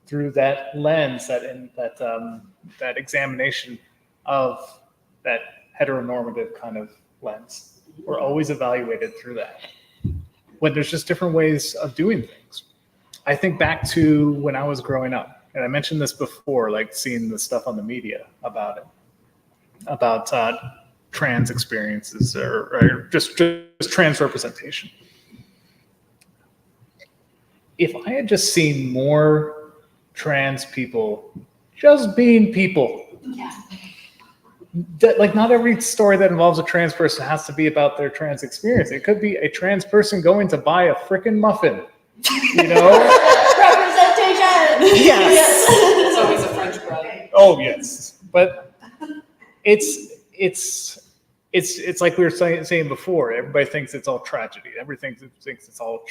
through that lens, that examination of that heteronormative kind of lens. We're always evaluated through that, when there's just different ways of doing things. I think back to when I was growing up, and I mentioned this before, like seeing the stuff on the media about it, about trans experiences, or just trans representation. If I had just seen more trans people just being people, like, not every story that involves a trans person has to be about their trans experience. It could be a trans person going to buy a freaking muffin, Representation. Yes. It's always a French bread. Oh yes, but it's like we were saying before. Everybody thinks it's all tragedy. Everything thinks it's all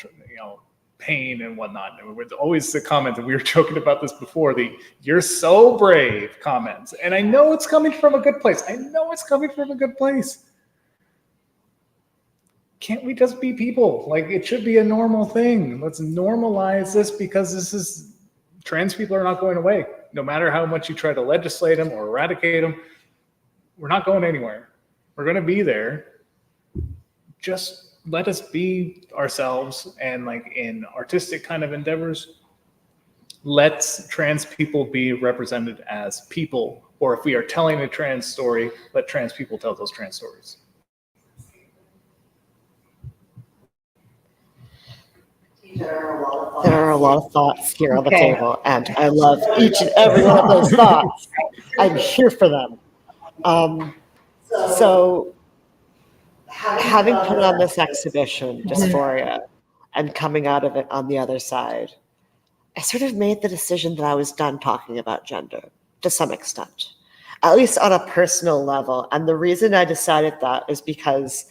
pain and whatnot. And it's always the comment, and we were joking about this before, the "you're so brave" comments. And I know it's coming from a good place. Can't we just be people? Like, it should be a normal thing. Let's normalize this, because trans people are not going away. No matter how much you try to legislate them or eradicate them, we're not going anywhere. We're going to be there. Just let us be ourselves, and like in artistic kind of endeavors, let trans people be represented as people. Or if we are telling a trans story, let trans people tell those trans stories. There are a lot of thoughts here on the Okay. table, and I love each and every one of those thoughts. I'm here for them. So, having put on this exhibition, Dysphoria, and coming out of it on the other side, I sort of made the decision that I was done talking about gender to some extent, at least on a personal level. And the reason I decided that is because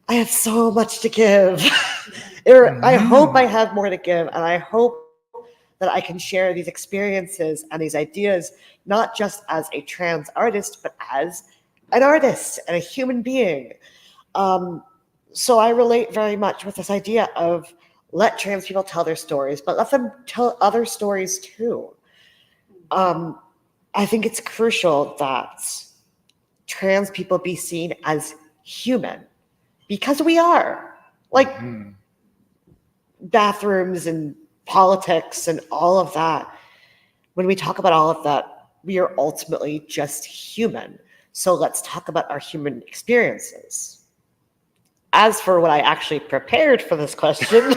I have so much to give. I hope I have more to give, and I hope that I can share these experiences and these ideas, not just as a trans artist, but as an artist and a human being. So I relate very much with this idea of let trans people tell their stories, but let them tell other stories too. I think it's crucial that trans people be seen as human, because we are. Like, bathrooms and politics and all of that, when we talk about all of that, we are ultimately just human. So let's talk about our human experiences. As for what I actually prepared for this question,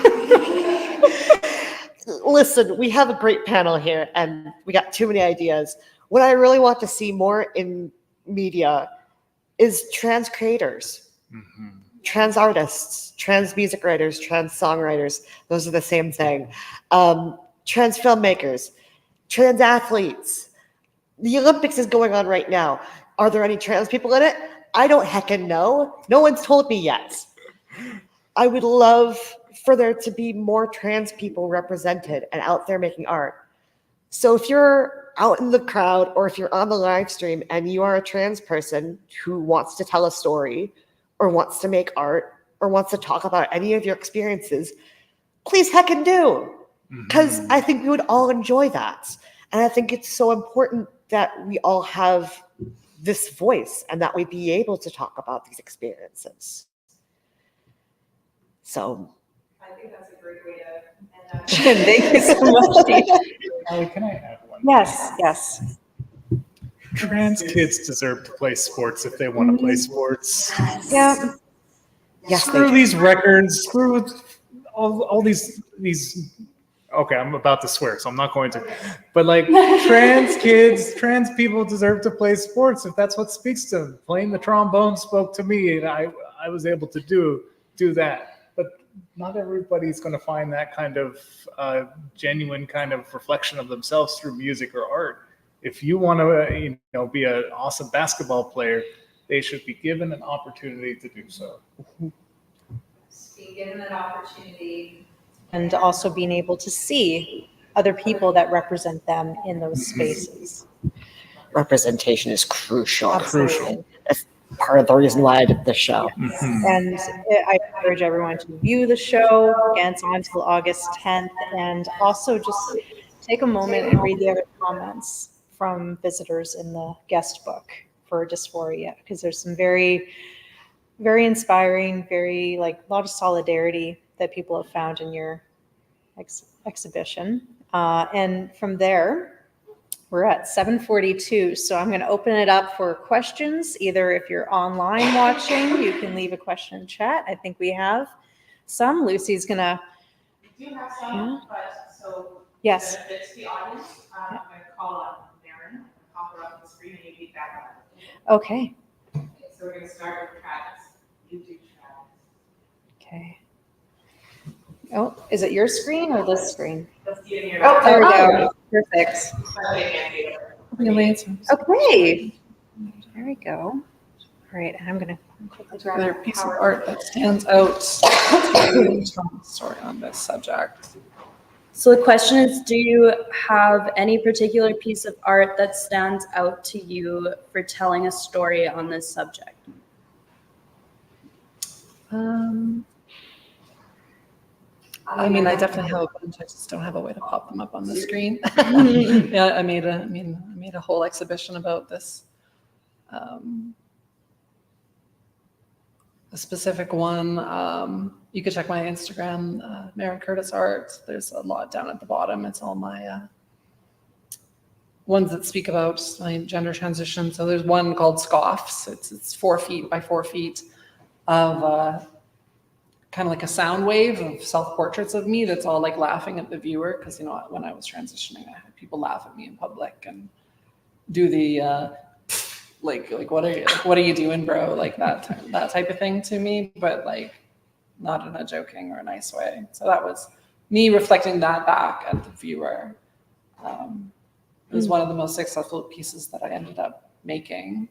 listen, we have a great panel here and we got too many ideas. What I really want to see more in media is trans creators, trans artists, trans music writers, trans songwriters. Those are the same thing. Trans filmmakers, trans athletes. The Olympics is going on right now. Are there any trans people in it? I don't heckin' know. No one's told me yet. I would love for there to be more trans people represented and out there making art. So if you're out in the crowd or if you're on the live stream and you are a trans person who wants to tell a story or wants to make art or wants to talk about any of your experiences, please heckin' do. Because I think we would all enjoy that. And I think it's so important that we all have this voice and that we be able to talk about these experiences. So I think that's a great way to end that. Thank you so much, Steve. Allie, can I add one? Yes. Trans kids deserve to play sports if they want to play sports. Yeah. yes, Screw they these records. Screw all these. Okay, I'm about to swear, so I'm not going to. But like trans kids, trans people deserve to play sports if that's what speaks to them. Playing the trombone spoke to me, and I was able to do that. But not everybody's going to find that kind of genuine kind of reflection of themselves through music or art. If you want to, be an awesome basketball player, they should be given an opportunity to do so. Being given that opportunity. And also being able to see other people that represent them in those spaces. representation is crucial. Absolutely. That's part of the reason why I did this show. And I encourage everyone to view the show. Again, it's on until August 10th. And also just take a moment and read the other comments from visitors in the guest book for Dysphoria, because there's some very, very inspiring, very a lot of solidarity that people have found in your exhibition. And from there, we're at 7:42, so I'm going to open it up for questions. Either if you're online watching, you can leave a question in chat. I think we have some. Lucy's going to. We do have some, but so Yes. benefit to the audience, I'm going to call on Marin and pop her up on the screen and you beat that Okay. one. So we're going to start with Travis. You do Travis. Okay. Oh, is it your screen or this screen? Let's get in here. Oh, there we go. Perfect. Okay. There we go. All right, and I'm going to quickly grab Another piece of art that stands out to tell a story on this subject. So the question is, do you have any particular piece of art that stands out to you for telling a story on this subject? I mean, I definitely have a bunch. I just don't have a way to pop them up on the screen. Yeah, I made a whole exhibition about this. A specific one. You could check my Instagram, Marin Curtis Art. There's a lot down at the bottom. It's all my ones that speak about my gender transition. So there's one called Scoffs. It's 4 feet by 4 feet of kind of like a sound wave of self-portraits of me that's all like laughing at the viewer, because when I was transitioning, I had people laugh at me in public and do the like what are you doing, bro, like that type of thing to me, but like not in a joking or a nice way. So that was me reflecting that back at the viewer. It was one of the most successful pieces that I ended up making,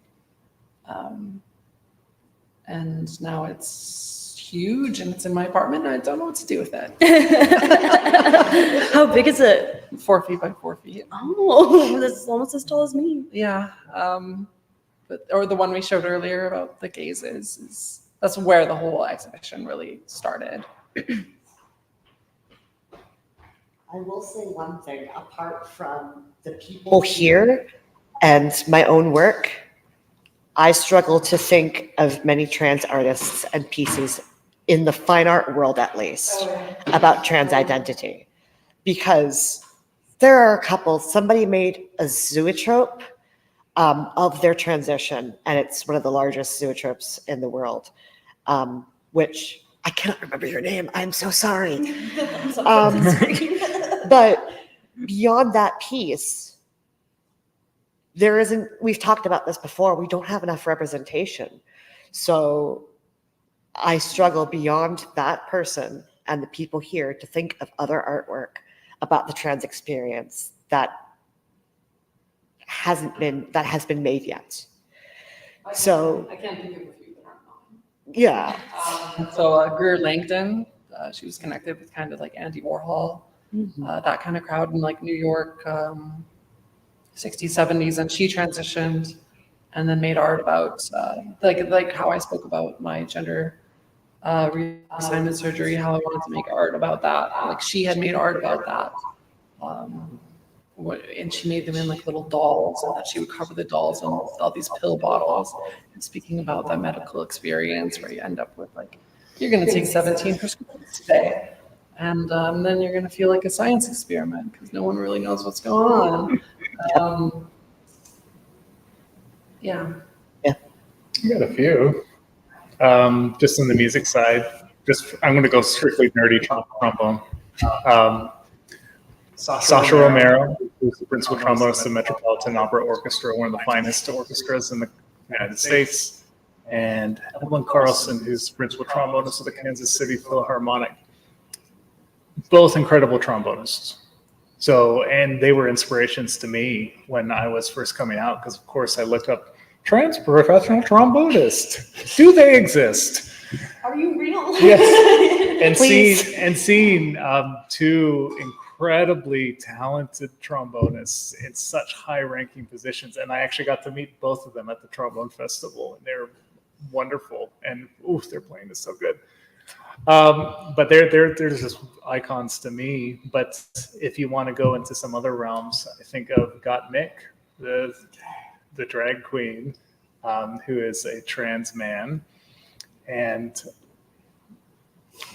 and now it's huge and it's in my apartment and I don't know what to do with it. How big is it? 4 feet by 4 feet. Oh, that's almost as tall as me. Yeah. Or the one we showed earlier about the gazes is that's where the whole exhibition really started. I will say one thing, apart from the people here and my own work, I struggle to think of many trans artists and pieces in the fine art world, at least, about trans identity, because There are a couple. Somebody made a zoetrope of their transition, and it's one of the largest zoetropes in the world, which I cannot remember your name. I'm so sorry. But beyond that piece, there isn't, we've talked about this before, we don't have enough representation. So I struggle beyond that person and the people here to think of other artwork about the trans experience that has been made yet. So I can't think of a few that aren't known. yeah, So Greer Langdon, she was connected with kind of like Andy Warhol, that kind of crowd in like New York, 60s, 70s, and she transitioned and then made art about like how I spoke about my gender reassignment surgery, how I wanted to make art about that. Like she had made art about that. And she made them in like little dolls, and that she would cover the dolls in all these pill bottles. And speaking about that medical experience where you end up with like, you're going to take 17 prescriptions today. And then you're going to feel like a science experiment because no one really knows what's going on. Yeah. I got a few. Just on the music side, I'm going to go strictly nerdy trombone. Sasha Romero, who's the principal trombonist of the Metropolitan Opera Orchestra, one of the finest orchestras in the United States, and Evelyn Carlson, who's principal trombonist of the Kansas City Philharmonic. Both incredible trombonists. So, and they were inspirations to me when I was first coming out, because of course I looked up trans professional trombonists. Do they exist? Are you real? Yes. And Please. seeing two incredibly talented trombonists in such high-ranking positions, and I actually got to meet both of them at the trombone festival, and they're wonderful. And their playing is so good. But they're just icons to me. But if you want to go into some other realms, I think of Gottmik, the drag queen, who is a trans man, and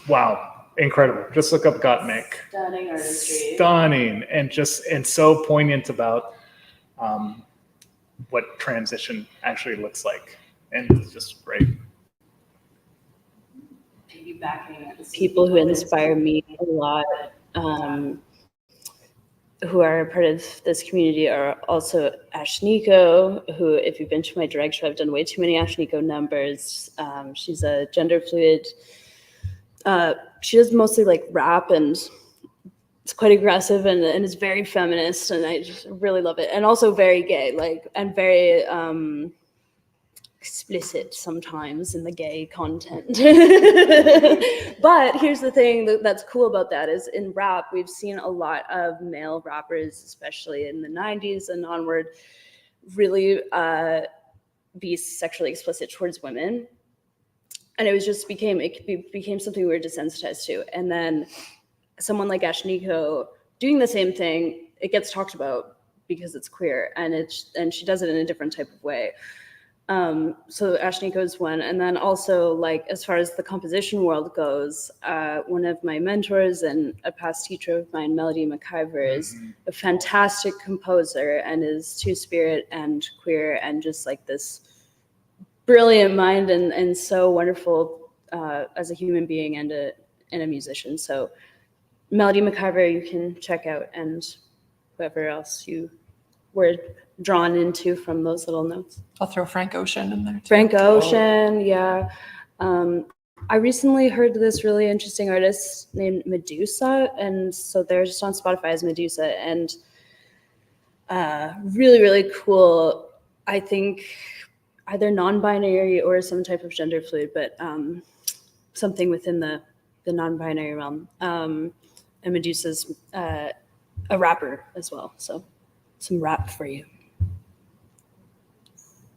wow, incredible. Just look up Gottmik. Stunning artistry. Stunning, and so poignant about what transition actually looks like, and it's just great. People who inspire me a lot, who are a part of this community, are also Ash Nico, who, if you've been to my drag show, I've done way too many Ash Nico numbers. She's a gender fluid. She does mostly like rap, and it's quite aggressive and is very feminist, and I just really love it. And also very gay, and very explicit sometimes in the gay content. But here's the thing that's cool about that is in rap, we've seen a lot of male rappers, especially in the 90s and onward, really be sexually explicit towards women. And it became something we were desensitized to. And then someone like Ash Nico doing the same thing, it gets talked about because it's queer, and she does it in a different type of way. So Ash Nico is one. And then also, as far as the composition world goes, one of my mentors and a past teacher of mine, Melody McIver, is a fantastic composer and is two-spirit and queer and just this brilliant mind and so wonderful as a human being and a musician. So Melody McIver you can check out, and whoever else you were drawn into from those little notes. I'll throw Frank Ocean in there too. Frank Ocean, yeah. I recently heard this really interesting artist named Medusa, and so they're just on Spotify as Medusa, and really, really cool. I think either non-binary or some type of gender fluid, but something within the non-binary realm. And Medusa's a rapper as well, so some rap for you.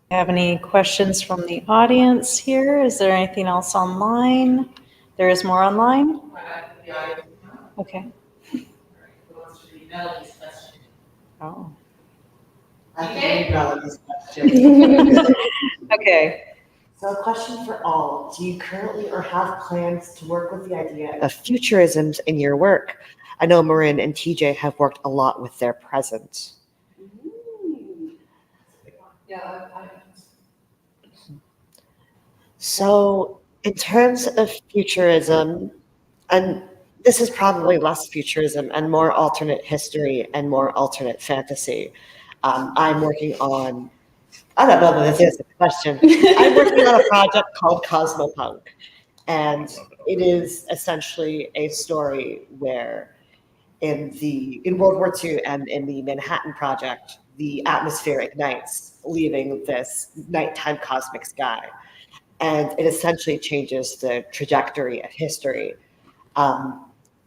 Have any questions from the audience here? Is there anything else online? There is more online? Okay. Oh. I can read Melody's question. Okay. So a question for all. Do you currently or have plans to work with the idea of futurisms in your work? I know Marin and TJ have worked a lot with their present. So in terms of futurism, and this is probably less futurism and more alternate history and more alternate fantasy. I'm working on, I don't know if this is a question. I'm working on a project called Cosmopunk. And it is essentially a story where in World War II and in the Manhattan Project, the atmosphere ignites, leaving this nighttime cosmic sky. And it essentially changes the trajectory of history.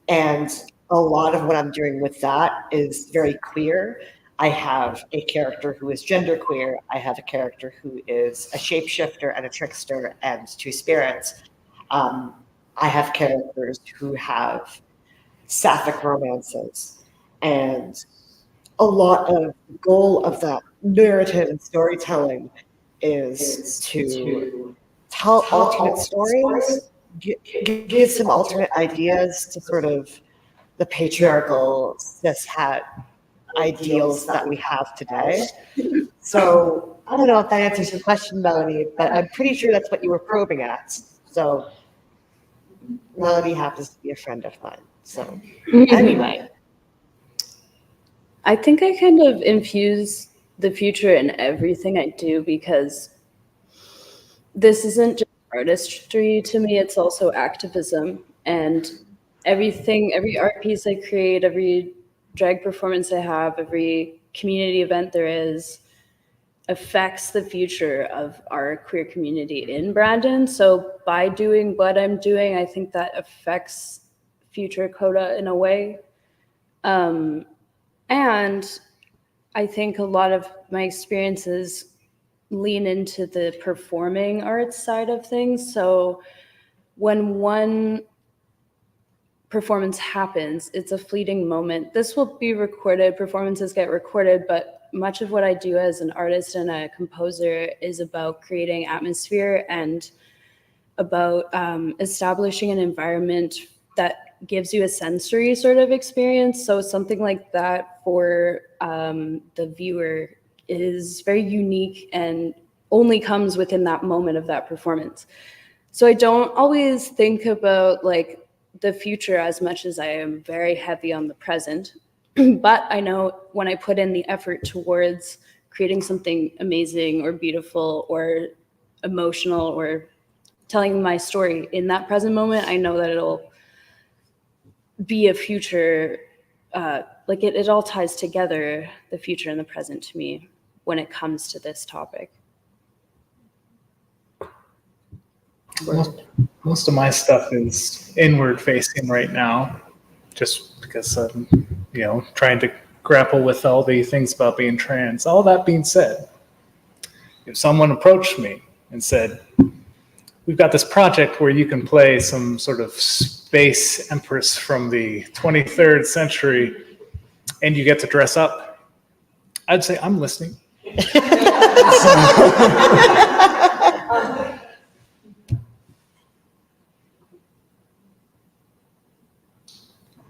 And a lot of what I'm doing with that is very queer. I have a character who is genderqueer. I have a character who is a shapeshifter and a trickster and two spirits. I have characters who have sapphic romances. And a lot of the goal of that narrative and storytelling is to tell alternate stories, give some alternate ideas to sort of the patriarchal cishet ideals that we have today. So I don't know if that answers your question, Melanie, but I'm pretty sure that's what you were probing at. So Melanie happens to be a friend of mine. So anyway. I think I kind of infuse the future in everything I do because this isn't just artistry to me, it's also activism. And every art piece I create, every drag performance I have, every community event there is, affects the future of our queer community in Brandon. So by doing what I'm doing, I think that affects future Koda in a way. And I think a lot of my experiences lean into the performing arts side of things. So when one performance happens, it's a fleeting moment. This will be recorded, performances get recorded, but much of what I do as an artist and a composer is about creating atmosphere and about establishing an environment that gives you a sensory sort of experience. So something like that for the viewer is very unique and only comes within that moment of that performance. So I don't always think about like the future as much as I am very heavy on the present. But I know when I put in the effort towards creating something amazing or beautiful or emotional or telling my story in that present moment, I know that it'll be a future, like it all ties together, the future and the present to me when it comes to this topic. Most of my stuff is inward facing right now, just because I'm, trying to grapple with all the things about being trans. All that being said, if someone approached me and said, we've got this project where you can play some sort of space empress from the 23rd century and you get to dress up, I'd say, I'm listening.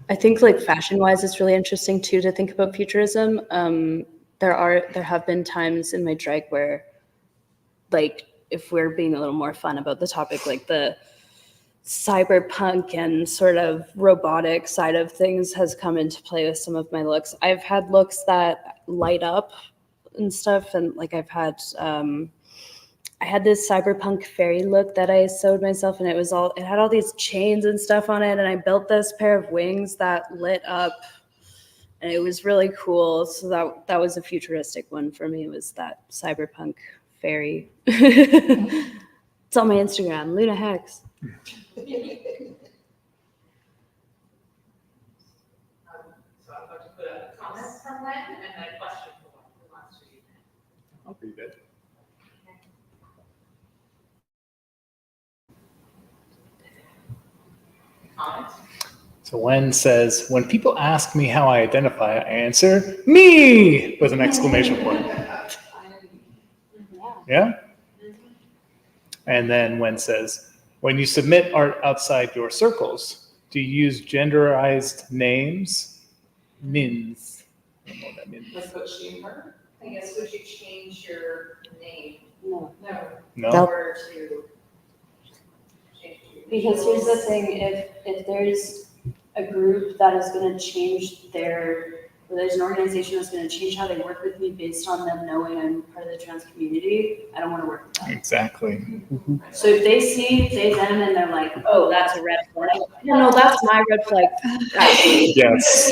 I think like fashion wise, it's really interesting too to think about futurism. There have been times in my drag where, like, if we're being a little more fun about the topic, like the cyberpunk and sort of robotic side of things has come into play with some of my looks. I've had looks that light up and stuff, and like I've had I had this cyberpunk fairy look that I sewed myself, and it had all these chains and stuff on it, and I built this pair of wings that lit up, and it was really cool. So that was a futuristic one for me, was that cyberpunk fairy. It's on my Instagram, Luna Hex. So I'm going to put a comment from Len and then a question for one who wants to read it. I'll read it. Comments? So Wen says, when people ask me how I identify, I answer, me, with an exclamation point. Yeah? And then Wen says, when you submit art outside your circles, Do you use genderized names? Mins. I don't know what that means. Like what she and her? I guess would you change your name No. No. in No? order to change your Because here's the thing, if there's a group that is gonna change or there's an organization that's gonna change how they work with me based on them knowing I'm part of the trans community, I don't wanna work with them. Exactly. So if they see they them and they're like, Oh, that's a red flag. no, that's my red flag, actually. Yes.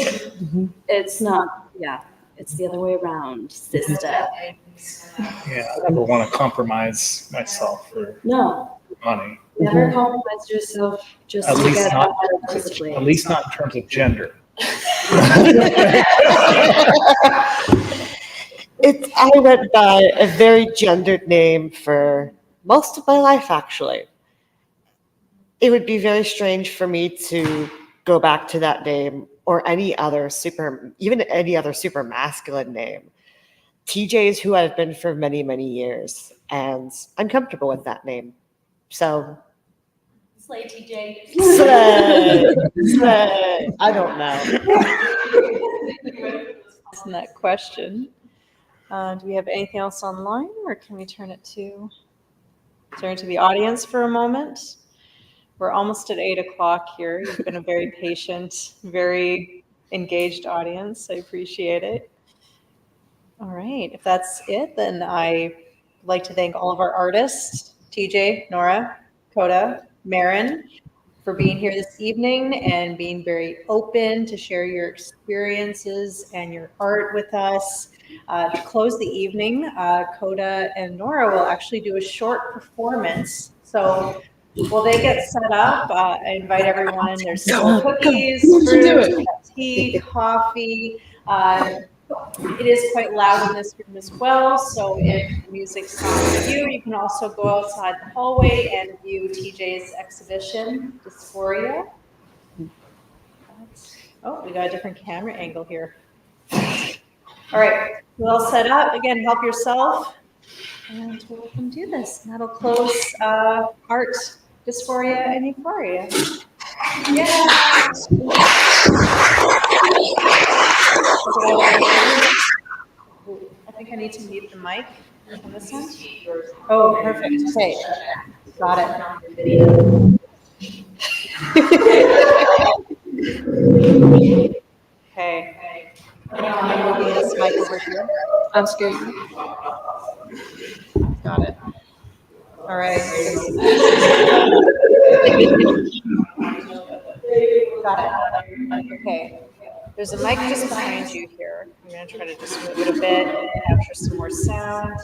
It's not, yeah, it's the other way around, sister. Yeah, I never want to compromise myself for No, money. never compromise yourself just At to least get not- that physically. At least not in terms of gender. I went by a very gendered name for most of my life, actually. It would be very strange for me to go back to that name or even any other super masculine name. TJ is who I've been for many, many years, and I'm comfortable with that name. So, Slay TJ. slay. I don't know. Asking that question. Do we have anything else online, or can we turn to the audience for a moment? We're almost at 8 o'clock here. You've been a very patient, very engaged audience. I appreciate it. All right, if that's it, then I would like to thank all of our artists, TJ, Nora, Koda, Marin, for being here this evening and being very open to share your experiences and your art with us. To close the evening, Koda and Nora will actually do a short performance. So while they get set up, I invite everyone. There's still cookies, fruit, tea, coffee. It is quite loud in this room as well, so if the music sounds to you, you can also go outside the hallway and view TJ's exhibition, Dysphoria. Oh, we got a different camera angle here. All right, we're all set up. Again, help yourself, and we'll let them do this. And that'll close art, Dysphoria, and Euphoria. Yeah. I think I need to mute the mic on this one. Oh, perfect. Okay, got it. Okay. I'm moving this mic over here. I'm scared. Got it. All right. Got it. Okay. There's a mic just behind you here. I'm going to try to just move it a bit and capture some more sound.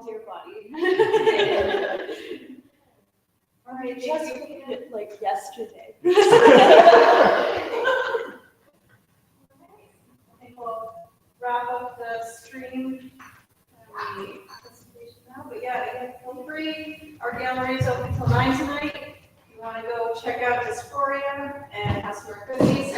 volunteer body. I just made it like yesterday. I think we'll wrap up the stream. But yeah, again, feel free. Our gallery is open till 9 tonight. If you want to go check out Dysphoria and have some more cookies.